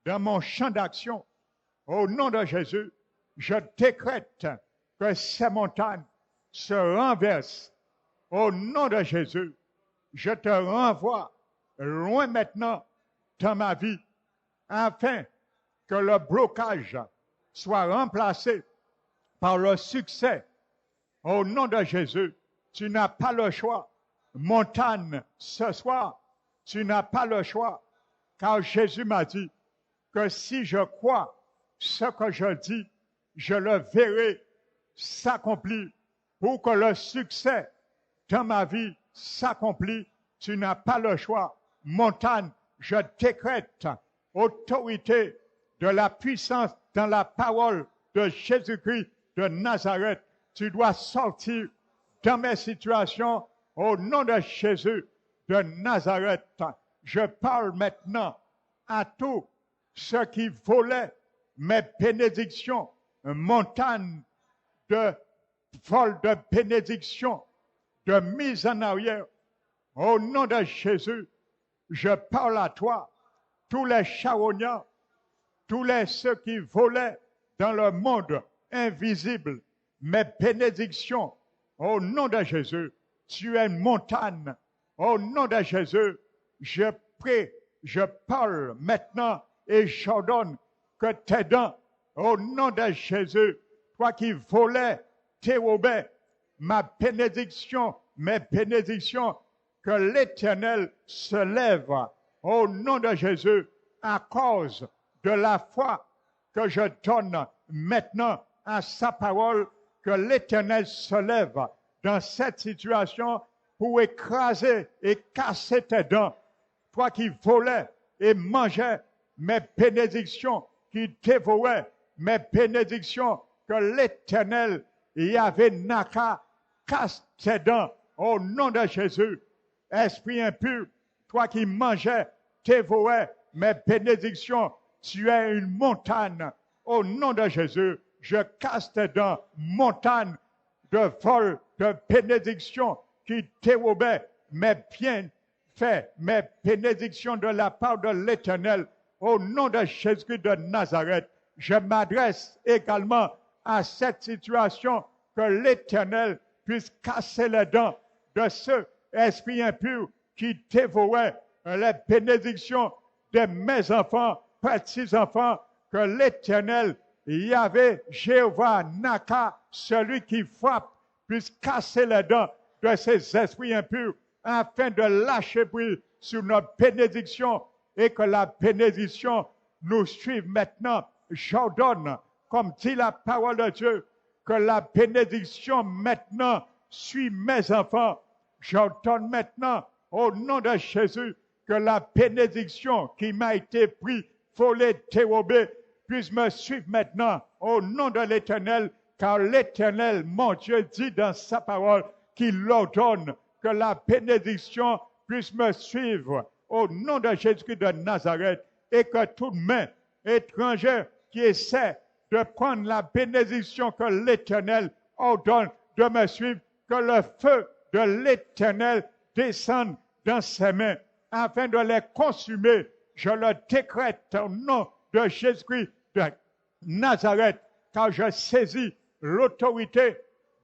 dans mon champ d'action. Au nom de Jésus, je décrète que ces montagnes se renversent. Au nom de Jésus, je te renvoie loin maintenant dans ma vie, afin que le blocage soit remplacé par le succès. Au nom de Jésus, tu n'as pas le choix. Montagne, ce soir, tu n'as pas le choix, car Jésus m'a dit que si je crois ce que je dis, je le verrai s'accomplir. Pour que le succès dans ma vie s'accomplisse, tu n'as pas le choix. Montagne, je décrète autorité de la puissance dans la parole de Jésus-Christ de Nazareth. Tu dois sortir dans mes situations au nom de Jésus de Nazareth. Je parle maintenant à tous ceux qui volaient mes bénédictions, montagne de vol de bénédictions, de mise en arrière. Au nom de Jésus, je parle à toi, tous les charognards, tous ceux qui volaient dans le monde invisible, mes bénédictions, au nom de Jésus, tu es une montagne. Au nom de Jésus, je prie, je parle maintenant et j'ordonne que tes dents, au nom de Jésus, toi qui volais, dérobais ma bénédiction, mes bénédictions, que l'Éternel se lève au nom de Jésus à cause de la foi que je donne maintenant à sa parole, que l'Éternel se lève dans cette situation pour écraser et casser tes dents. Toi qui volais et mangeais mes bénédictions, qui dévorais mes bénédictions, que l'Éternel Yahvé Naka casse tes dents au nom de Jésus. Esprit impur, toi qui mangeais, dévorais mes bénédictions, tu es une montagne. Au nom de Jésus, je casse tes dents, montagne de vol, de bénédictions qui dérobait mes bienfaits, mes bénédictions de la part de l'Éternel. Au nom de Jésus de Nazareth, je m'adresse également à cette situation, que l'Éternel puisse casser les dents de ceux, esprits impurs, qui dévoraient les bénédictions de mes enfants, petits-enfants, que l'Éternel Yahvé, Jéhovah, Naka, celui qui frappe, puisse casser les dents de ces esprits impurs, afin de lâcher prise sur notre bénédiction et que la bénédiction nous suive maintenant. J'ordonne, comme dit la parole de Dieu, que la bénédiction maintenant suit mes enfants. J'ordonne maintenant, au nom de Jésus, que la bénédiction qui m'a été prise, volée, dérobée, puisse me suivre maintenant, au nom de l'Éternel, car l'Éternel, mon Dieu, dit dans sa parole qu'il ordonne que la bénédiction puisse me suivre, au nom de Jésus de Nazareth, et que toute main étrangère qui essaie de prendre la bénédiction que l'Éternel ordonne de me suivre, que le feu de l'Éternel descende dans ses mains, afin de les consumer. Je le décrète au nom de Jésus-Christ de Nazareth, car je saisis l'autorité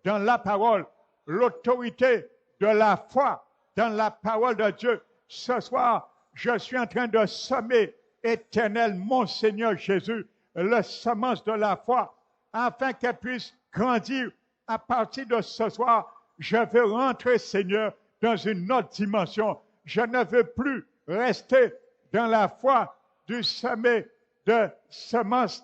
dans la parole, l'autorité de la foi dans la parole de Dieu. Ce soir, je suis en train de semer, Éternel, mon Seigneur Jésus, la semence de la foi, afin qu'elle puisse grandir. À partir de ce soir, je veux rentrer, Seigneur, dans une autre dimension. Je ne veux plus rester dans la foi du semer de semence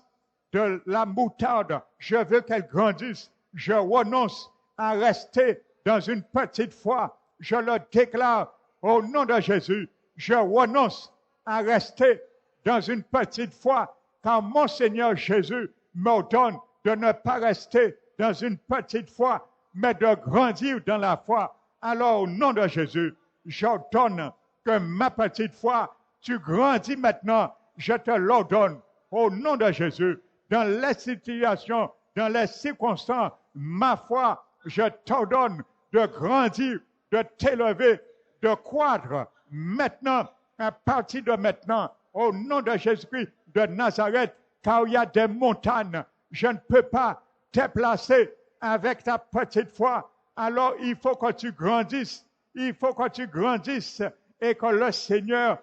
de la moutarde. Je veux qu'elle grandisse. Je renonce à rester dans une petite foi. Je le déclare au nom de Jésus. Je renonce à rester dans une petite foi, car mon Seigneur Jésus m'ordonne de ne pas rester dans une petite foi, mais de grandir dans la foi. Alors, au nom de Jésus, j'ordonne que ma petite foi, tu grandis maintenant. Je te l'ordonne au nom de Jésus. Dans les situations, dans les circonstances, ma foi, je t'ordonne de grandir, de t'élever, de croître maintenant, à partir de maintenant, au nom de Jésus-Christ de Nazareth, car il y a des montagnes, je ne peux pas déplacer avec ta petite foi. Alors il faut que tu grandisses, il faut que tu grandisses et que le Seigneur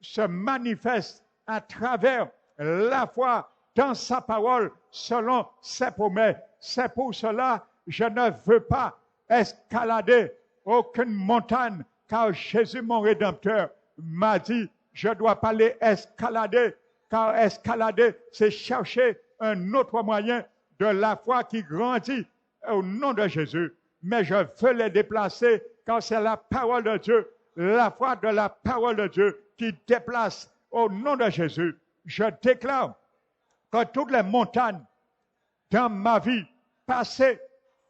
se manifeste à travers la foi dans sa parole selon ses promesses. C'est pour cela que je ne veux pas escalader aucune montagne, car Jésus, mon Rédempteur, m'a dit, je ne dois pas les escalader, car escalader, c'est chercher un autre moyen de la foi qui grandit au nom de Jésus. Mais je veux les déplacer, car c'est la parole de Dieu, la foi de la parole de Dieu qui déplace au nom de Jésus. Je déclare que toutes les montagnes dans ma vie, passée,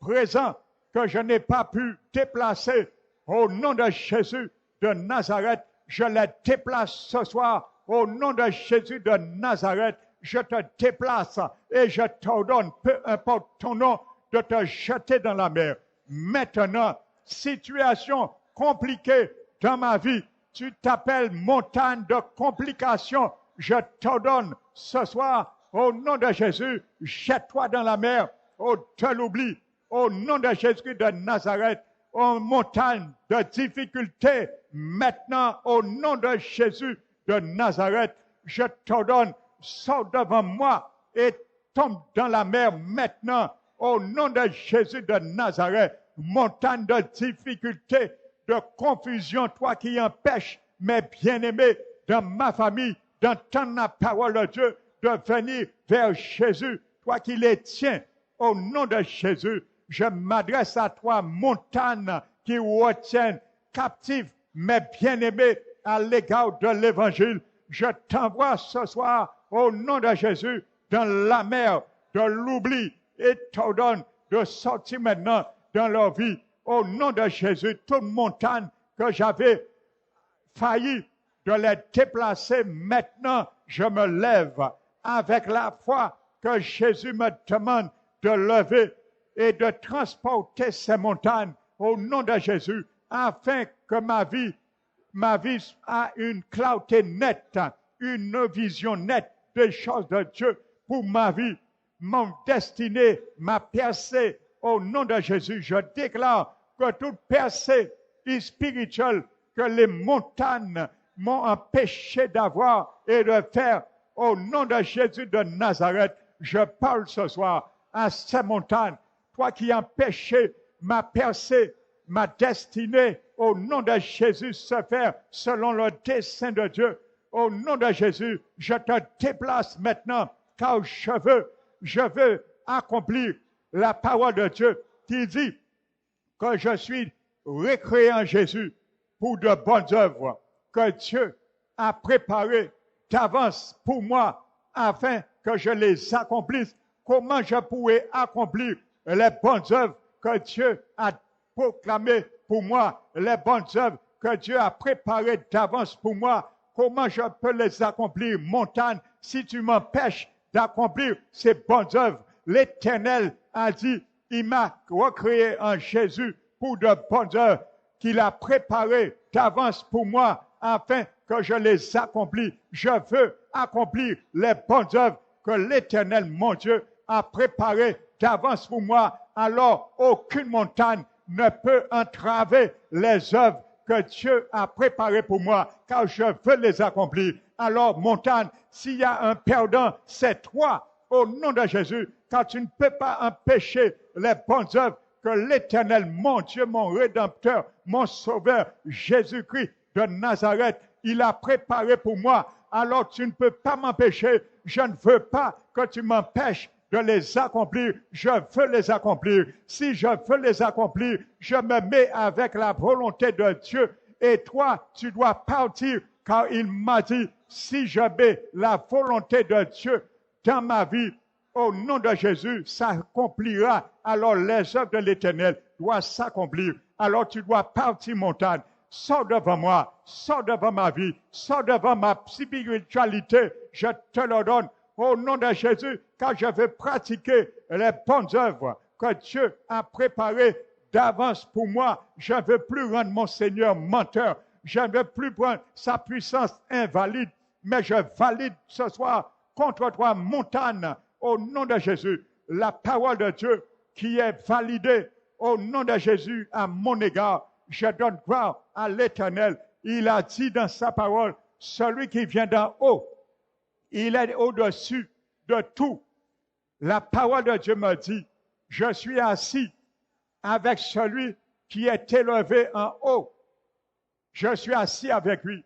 présent, que je n'ai pas pu déplacer, au nom de Jésus de Nazareth, je les déplace ce soir. Au nom de Jésus de Nazareth, je te déplace et je t'ordonne, peu importe ton nom, de te jeter dans la mer. Maintenant, situation compliquée dans ma vie, tu t'appelles montagne de complications. Je t'ordonne ce soir, au nom de Jésus, jette-toi dans la mer, de l'oubli, au nom de Jésus de Nazareth, aux montagnes de difficultés. Maintenant, au nom de Jésus de Nazareth, je t'ordonne, sors devant moi et tombe dans la mer maintenant, au nom de Jésus de Nazareth. Montagne de difficultés, de confusion, toi qui empêches mes bien-aimés dans ma famille, d'entendre la parole de Dieu, de venir vers Jésus, toi qui les tiens, au nom de Jésus, je m'adresse à toi, montagne qui retiennent captifs mes bien-aimés à l'égard de l'Évangile. Je t'envoie ce soir, au nom de Jésus, dans la mer de l'oubli et t'ordonne de sortir maintenant dans leur vie. Au nom de Jésus, toute montagne que j'avais failli de les déplacer, maintenant, je me lève avec la foi que Jésus me demande de lever et de transporter ces montagnes au nom de Jésus, afin que ma vie a une clarté nette, une vision nette des choses de Dieu pour ma vie, mon destinée, ma percée. Au nom de Jésus, je déclare que toute percée spirituelle que les montagnes m'ont empêché d'avoir et de faire, au nom de Jésus de Nazareth, je parle ce soir à ces montagnes. Toi qui empêchais ma percée, ma destinée, au nom de Jésus, se faire selon le dessein de Dieu. Au nom de Jésus, je te déplace maintenant, car je veux accomplir la parole de Dieu qui dit que je suis recréé en Jésus pour de bonnes œuvres que Dieu a préparées d'avance pour moi afin que je les accomplisse. Comment je pourrais accomplir les bonnes œuvres que Dieu a proclamées pour moi, les bonnes œuvres que Dieu a préparées d'avance pour moi? Comment je peux les accomplir, montagne, si tu m'empêches d'accomplir ces bonnes œuvres? L'Éternel a dit, il m'a recréé en Jésus pour de bonnes œuvres qu'il a préparées d'avance pour moi afin que je les accomplis. Je veux accomplir les bonnes œuvres que l'Éternel, mon Dieu, a préparées d'avance pour moi. Alors, aucune montagne ne peut entraver les œuvres que Dieu a préparées pour moi, car je veux les accomplir. Alors, montagne, s'il y a un perdant, c'est toi, au nom de Jésus, car tu ne peux pas empêcher les bonnes œuvres que l'Éternel, mon Dieu, mon Rédempteur, mon Sauveur, Jésus-Christ de Nazareth, il a préparé pour moi. Alors tu ne peux pas m'empêcher. Je ne veux pas que tu m'empêches de les accomplir. Je veux les accomplir. Si je veux les accomplir, je me mets avec la volonté de Dieu. Et toi, tu dois partir, car il m'a dit, si je mets la volonté de Dieu dans ma vie, au nom de Jésus, ça accomplira. Alors les œuvres de l'Éternel doivent s'accomplir. Alors tu dois partir, montagne. Sors devant moi, sors devant ma vie, sors devant ma spiritualité. Je te le donne au nom de Jésus, car je veux pratiquer les bonnes œuvres que Dieu a préparées d'avance pour moi. Je ne veux plus rendre mon Seigneur menteur. Je ne veux plus prendre sa puissance invalide, mais je valide ce soir contre toi, montagne, au nom de Jésus, la parole de Dieu qui est validée au nom de Jésus à mon égard. Je donne gloire à l'Éternel. Il a dit dans sa parole, celui qui vient d'en haut, il est au-dessus de tout. La parole de Dieu me dit, je suis assis avec celui qui est élevé en haut. Je suis assis avec lui.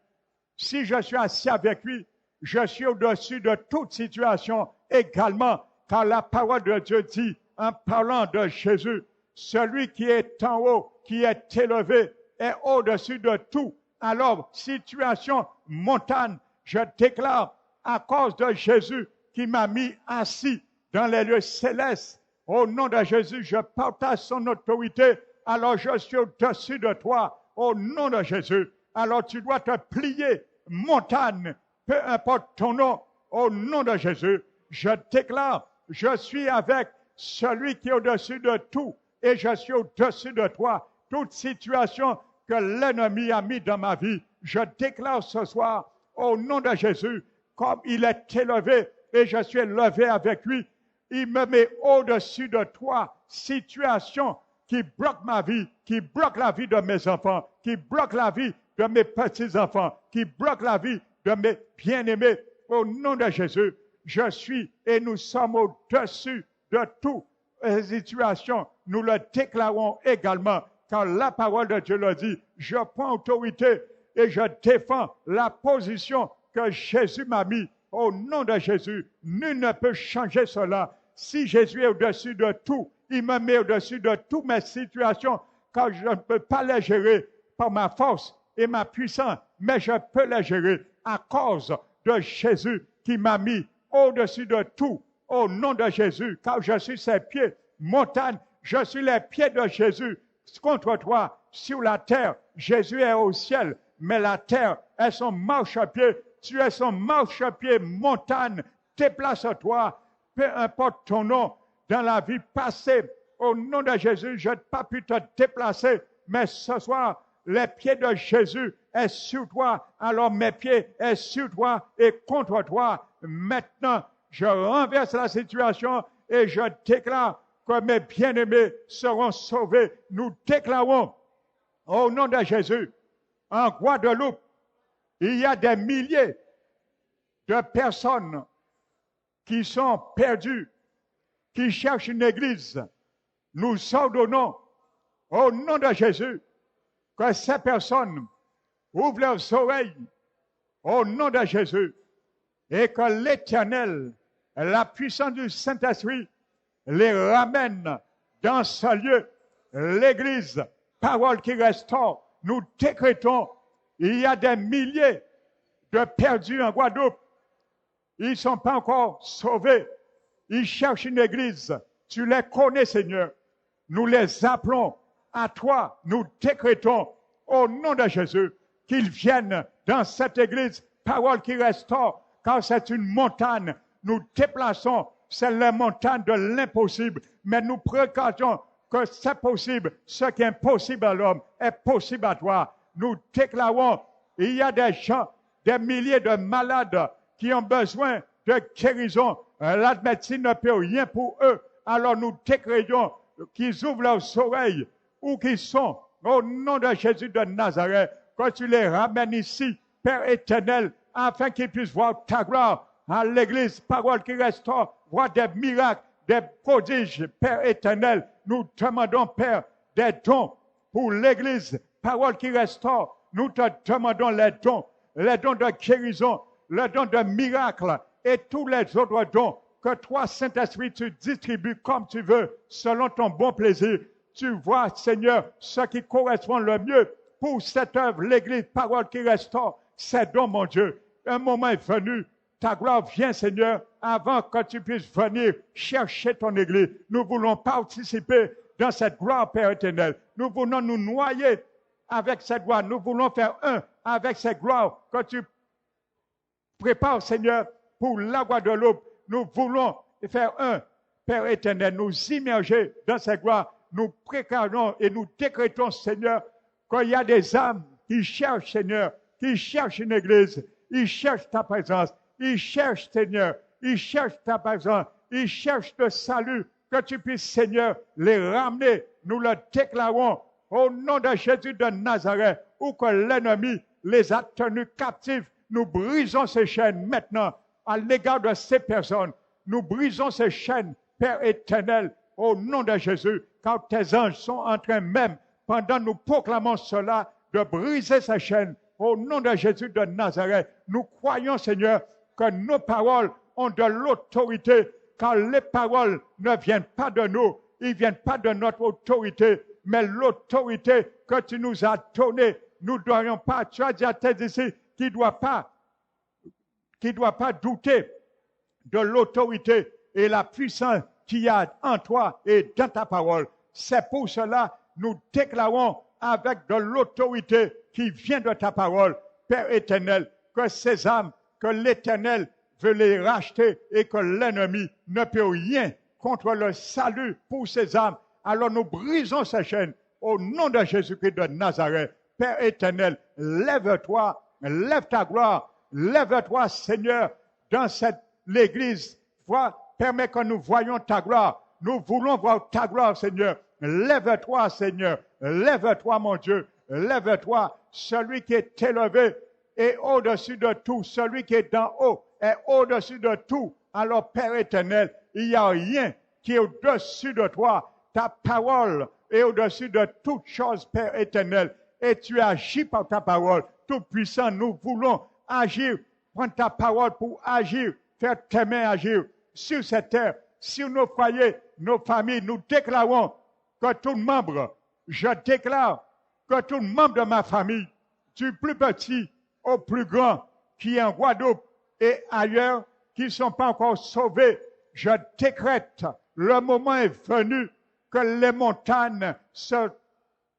Si je suis assis avec lui, je suis au-dessus de toute situation également, car la parole de Dieu dit, en parlant de Jésus, celui qui est en haut, qui est élevé, est au-dessus de tout. Alors, situation, montagne, je déclare, à cause de Jésus qui m'a mis assis dans les lieux célestes, au nom de Jésus, je partage son autorité, alors je suis au-dessus de toi, au nom de Jésus. Alors tu dois te plier, montagne, peu importe ton nom, au nom de Jésus. Je déclare, je suis avec celui qui est au-dessus de tout, et je suis au-dessus de toi. Toute situation que l'ennemi a mis dans ma vie, je déclare ce soir, au nom de Jésus, comme il est élevé, et je suis élevé avec lui, il me met au-dessus de toi. Situation qui bloque ma vie, qui bloque la vie de mes enfants, qui bloque la vie de mes petits-enfants, qui bloque la vie de mes bien-aimés. Au nom de Jésus, je suis et nous sommes au-dessus de toutes les situations. Nous le déclarons également, car la parole de Dieu le dit. Je prends autorité et je défends la position que Jésus m'a mise. Au nom de Jésus, nul ne peut changer cela. Si Jésus est au-dessus de tout, il me met au-dessus de toutes mes situations, car je ne peux pas les gérer par ma force et ma puissance, mais je peux les gérer à cause de Jésus qui m'a mis au-dessus de tout, au nom de Jésus, car je suis ses pieds, montagne, je suis les pieds de Jésus contre toi sur la terre. Jésus est au ciel, mais la terre est son marchepied. Tu es son marchepied, montagne, déplace-toi, peu importe ton nom, dans la vie passée. Au nom de Jésus, je n'ai pas pu te déplacer, mais ce soir, les pieds de Jésus est sur toi, alors mes pieds est sur toi et contre toi. Maintenant, je renverse la situation et je déclare que mes bien-aimés seront sauvés. Nous déclarons au nom de Jésus, en Guadeloupe, il y a des milliers de personnes qui sont perdus, qui cherchent une église, nous ordonnons, au nom de Jésus, que ces personnes ouvrent leurs oreilles, au nom de Jésus, et que l'Éternel, la puissance du Saint-Esprit, les ramène dans ce lieu, l'Église, parole qui restaure. Nous décrétons, il y a des milliers de perdus en Guadeloupe. Ils ne sont pas encore sauvés. Ils cherchent une église. Tu les connais, Seigneur. Nous les appelons à toi. Nous décrétons au nom de Jésus qu'ils viennent dans cette église, parole qui restaure, car c'est une montagne. Nous déplaçons, c'est la montagne de l'impossible, mais nous précageons que c'est possible. Ce qui est impossible à l'homme est possible à toi. Nous déclarons, il y a des gens, des milliers de malades qui ont besoin de guérison. La médecine ne peut rien pour eux. Alors nous décrétons qu'ils ouvrent leurs oreilles où qu'ils sont. Au nom de Jésus de Nazareth, que tu les ramènes ici, Père éternel, afin qu'ils puissent voir ta gloire à l'église, parole qui restaure, voir des miracles, des prodiges, Père éternel. Nous demandons, Père, des dons pour l'église, parole qui restaure. Nous te demandons les dons de guérison, les dons de miracles et tous les autres dons que toi, Saint-Esprit, tu distribues comme tu veux, selon ton bon plaisir. Tu vois, Seigneur, ce qui correspond le mieux pour cette œuvre, l'église, parole qui restaure. C'est donc, mon Dieu, un moment est venu. Ta gloire vient, Seigneur, avant que tu puisses venir chercher ton église. Nous voulons participer dans cette gloire, Père éternel. Nous voulons nous noyer avec cette gloire. Nous voulons faire un avec cette gloire que tu prépares, Seigneur, pour la Guadeloupe. Nous voulons faire un, Père éternel, nous immerger dans cette gloire. Nous précarons et nous décrétons, Seigneur, qu'il y a des âmes qui cherchent, Seigneur, qui cherchent une église. Ils cherchent ta présence. Ils cherchent, Seigneur, ils cherchent ta présence. Ils cherchent le salut. Que tu puisses, Seigneur, les ramener. Nous le déclarons au nom de Jésus de Nazareth, où que l'ennemi les a tenus captifs. Nous brisons ces chaînes maintenant à l'égard de ces personnes. Nous brisons ces chaînes, Père éternel, au nom de Jésus, car tes anges sont en train même, pendant que nous proclamons cela, de briser ces chaînes. Au nom de Jésus de Nazareth, nous croyons, Seigneur, que nos paroles ont de l'autorité, car les paroles ne viennent pas de nous, ils ne viennent pas de notre autorité, mais l'autorité que tu nous as donnée. Nous ne doyons pas, tu as dit à tes disciples, qui ne doit pas douter de l'autorité et la puissance qu'il y a en toi et dans ta parole. C'est pour cela nous déclarons avec de l'autorité qui vient de ta parole, Père éternel, que ces âmes, que l'Éternel veut les racheter et que l'ennemi ne peut rien contre le salut pour ces âmes. Alors nous brisons ces chaînes au nom de Jésus-Christ de Nazareth. Père éternel, lève-toi, lève ta gloire, lève-toi, Seigneur, dans l'église. Permets que nous voyions ta gloire. Nous voulons voir ta gloire, Seigneur. Lève-toi, Seigneur. Lève-toi, mon Dieu. Lève-toi, celui qui est élevé est au-dessus de tout. Celui qui est d'en haut est au-dessus de tout. Alors, Père éternel, il n'y a rien qui est au-dessus de toi. Ta parole est au-dessus de toute chose, Père éternel. Et tu agis par ta parole. Tout puissant, nous voulons agir. Prendre ta parole pour agir. Faire tes mains agir sur cette terre, sur nos foyers, nos familles. Nous déclarons que tout membre, je déclare que tout membre de ma famille, du plus petit au plus grand, qui est en Guadeloupe et ailleurs, qui ne sont pas encore sauvés, je décrète, le moment est venu que les montagnes se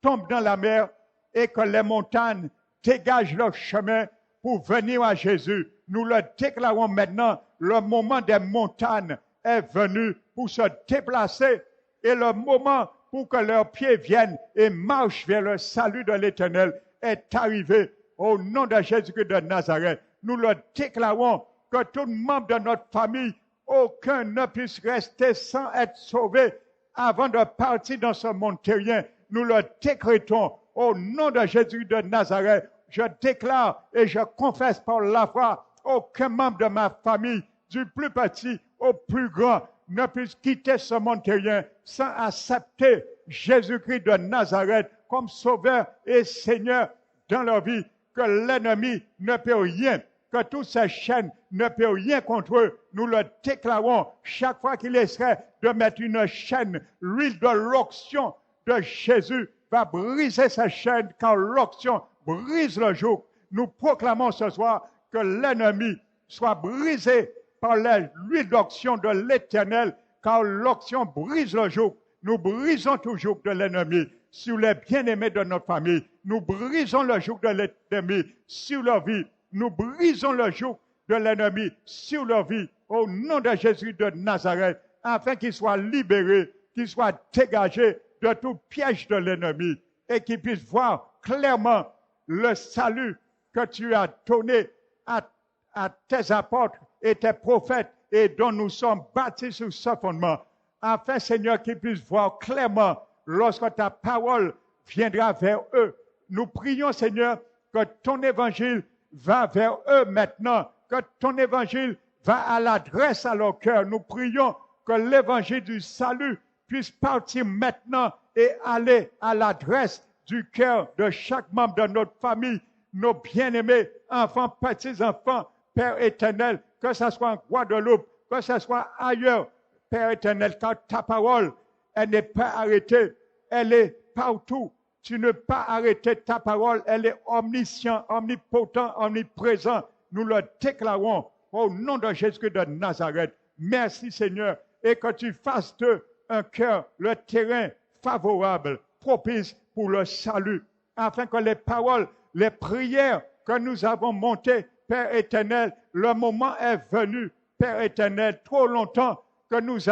tombent dans la mer et que les montagnes dégagent leur chemin pour venir à Jésus. Nous le déclarons maintenant, le moment des montagnes est venu pour se déplacer et le moment pour que leurs pieds viennent et marchent vers le salut de l'Éternel est arrivé. Au nom de Jésus-Christ de Nazareth, nous le déclarons que tout membre de notre famille, aucun ne puisse rester sans être sauvé avant de partir dans ce monde terrien. Nous le décrétons au nom de Jésus de Nazareth. Je déclare et je confesse par la foi, aucun membre de ma famille, du plus petit au plus grand ne puisse quitter ce monde terrien sans accepter Jésus-Christ de Nazareth comme Sauveur et Seigneur dans leur vie, que l'ennemi ne peut rien, que toutes ces chaînes ne peuvent rien contre eux. Nous le déclarons chaque fois qu'il essaie de mettre une chaîne, l'huile de l'onction de Jésus va briser ces chaînes quand l'onction brise le joug. Nous proclamons ce soir que l'ennemi soit brisé par l'huile d'onction de l'Éternel, car l'onction brise le joug. Nous brisons tout joug de l'ennemi sur les bien-aimés de notre famille. Nous brisons le joug de l'ennemi sur leur vie. Nous brisons le joug de l'ennemi sur leur vie au nom de Jésus de Nazareth, afin qu'ils soient libérés, qu'ils soient dégagés de tout piège de l'ennemi et qu'ils puissent voir clairement le salut que tu as donné à tes apôtres et tes prophètes et dont nous sommes bâtis sur ce fondement. Afin, Seigneur, qu'ils puissent voir clairement lorsque ta parole viendra vers eux. Nous prions, Seigneur, que ton évangile va vers eux maintenant, que ton évangile va à l'adresse à leur cœur. Nous prions que l'évangile du salut puisse partir maintenant et aller à l'adresse du cœur de chaque membre de notre famille, nos bien-aimés, enfants, petits-enfants, Père éternel, que ce soit en Guadeloupe, que ce soit ailleurs, Père éternel, car ta parole, elle n'est pas arrêtée, elle est partout. Tu ne peux pas arrêter ta parole, elle est omniscient, omnipotent, omniprésent. Nous le déclarons au nom de Jésus de Nazareth. Merci Seigneur, et que tu fasses d'eux un cœur, le terrain favorable, propice pour le salut, afin que les paroles, les prières que nous avons montées, Père éternel, le moment est venu, Père éternel, trop longtemps que nous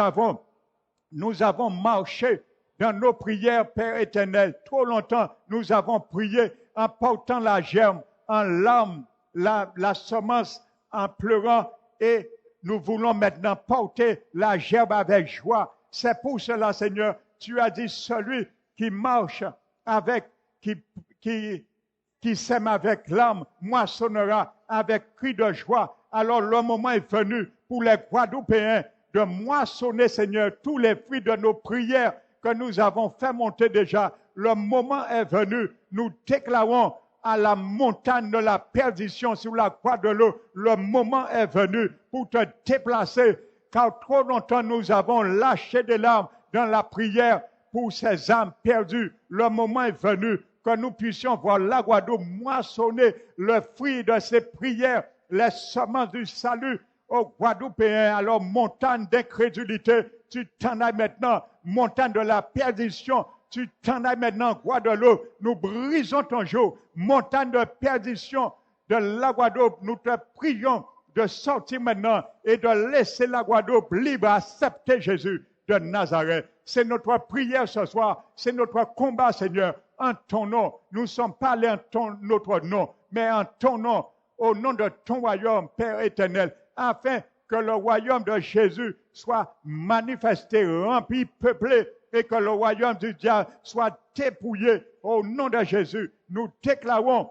avons marché dans nos prières, Père éternel. Trop longtemps, nous avons prié en portant la germe, en larmes, la semence, en pleurant, et nous voulons maintenant porter la gerbe avec joie. C'est pour cela, Seigneur, tu as dit, celui qui marche avec, qui sème avec larmes, moissonnera avec cri de joie. Alors le moment est venu pour les Guadeloupéens de moissonner, Seigneur, tous les fruits de nos prières que nous avons fait monter déjà. Le moment est venu. Nous déclarons à la montagne de la perdition sur la Guadeloupe, le moment est venu pour te déplacer, car trop longtemps nous avons lâché des larmes dans la prière pour ces âmes perdues. Le moment est venu que nous puissions voir la Guadeloupe moissonner le fruit de ces prières, les semences du salut aux Guadeloupéens. Alors, montagne d'incrédulité, tu t'en as maintenant. Montagne de la perdition, tu t'en as maintenant, Guadeloupe. Nous brisons ton joug. Montagne de perdition de la Guadeloupe, nous te prions de sortir maintenant et de laisser la Guadeloupe libre, accepter Jésus de Nazareth. C'est notre prière ce soir, c'est notre combat, Seigneur, en ton nom. Nous ne sommes pas allés en notre nom, mais en ton nom, au nom de ton royaume, Père éternel, afin que le royaume de Jésus soit manifesté, rempli, peuplé, et que le royaume du diable soit dépouillé. Au nom de Jésus, nous déclarons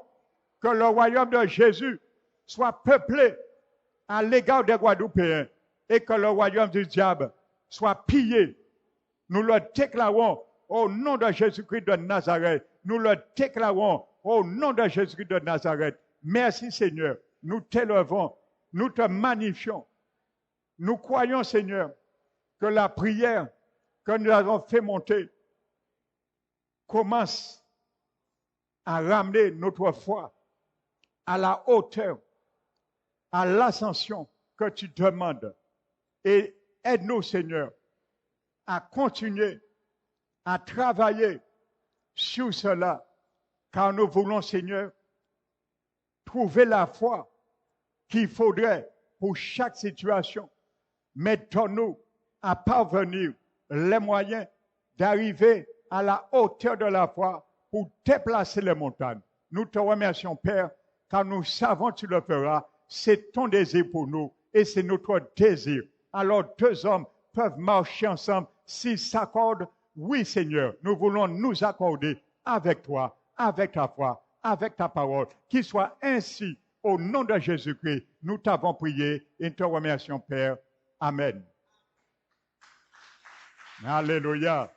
que le royaume de Jésus soit peuplé à l'égard des Guadeloupéens et que le royaume du diable soit pillé. Nous le déclarons au nom de Jésus-Christ de Nazareth. Nous le déclarons au nom de Jésus-Christ de Nazareth. Merci Seigneur. Nous t'élevons, nous te magnifions. Nous croyons Seigneur que la prière que nous avons fait monter commence à ramener notre foi à la hauteur, à l'ascension que tu demandes. Et aide-nous, Seigneur, à continuer à travailler sur cela, car nous voulons, Seigneur, trouver la foi qu'il faudrait pour chaque situation. Mais donne-nous à parvenir les moyens d'arriver à la hauteur de la foi pour déplacer les montagnes. Nous te remercions, Père, car nous savons que tu le feras. C'est ton désir pour nous et c'est notre désir. Alors deux hommes peuvent marcher ensemble s'ils s'accordent. Oui, Seigneur, nous voulons nous accorder avec toi, avec ta foi, avec ta parole. Qu'il soit ainsi, au nom de Jésus-Christ, nous t'avons prié et te remercions, Père. Amen. Alléluia.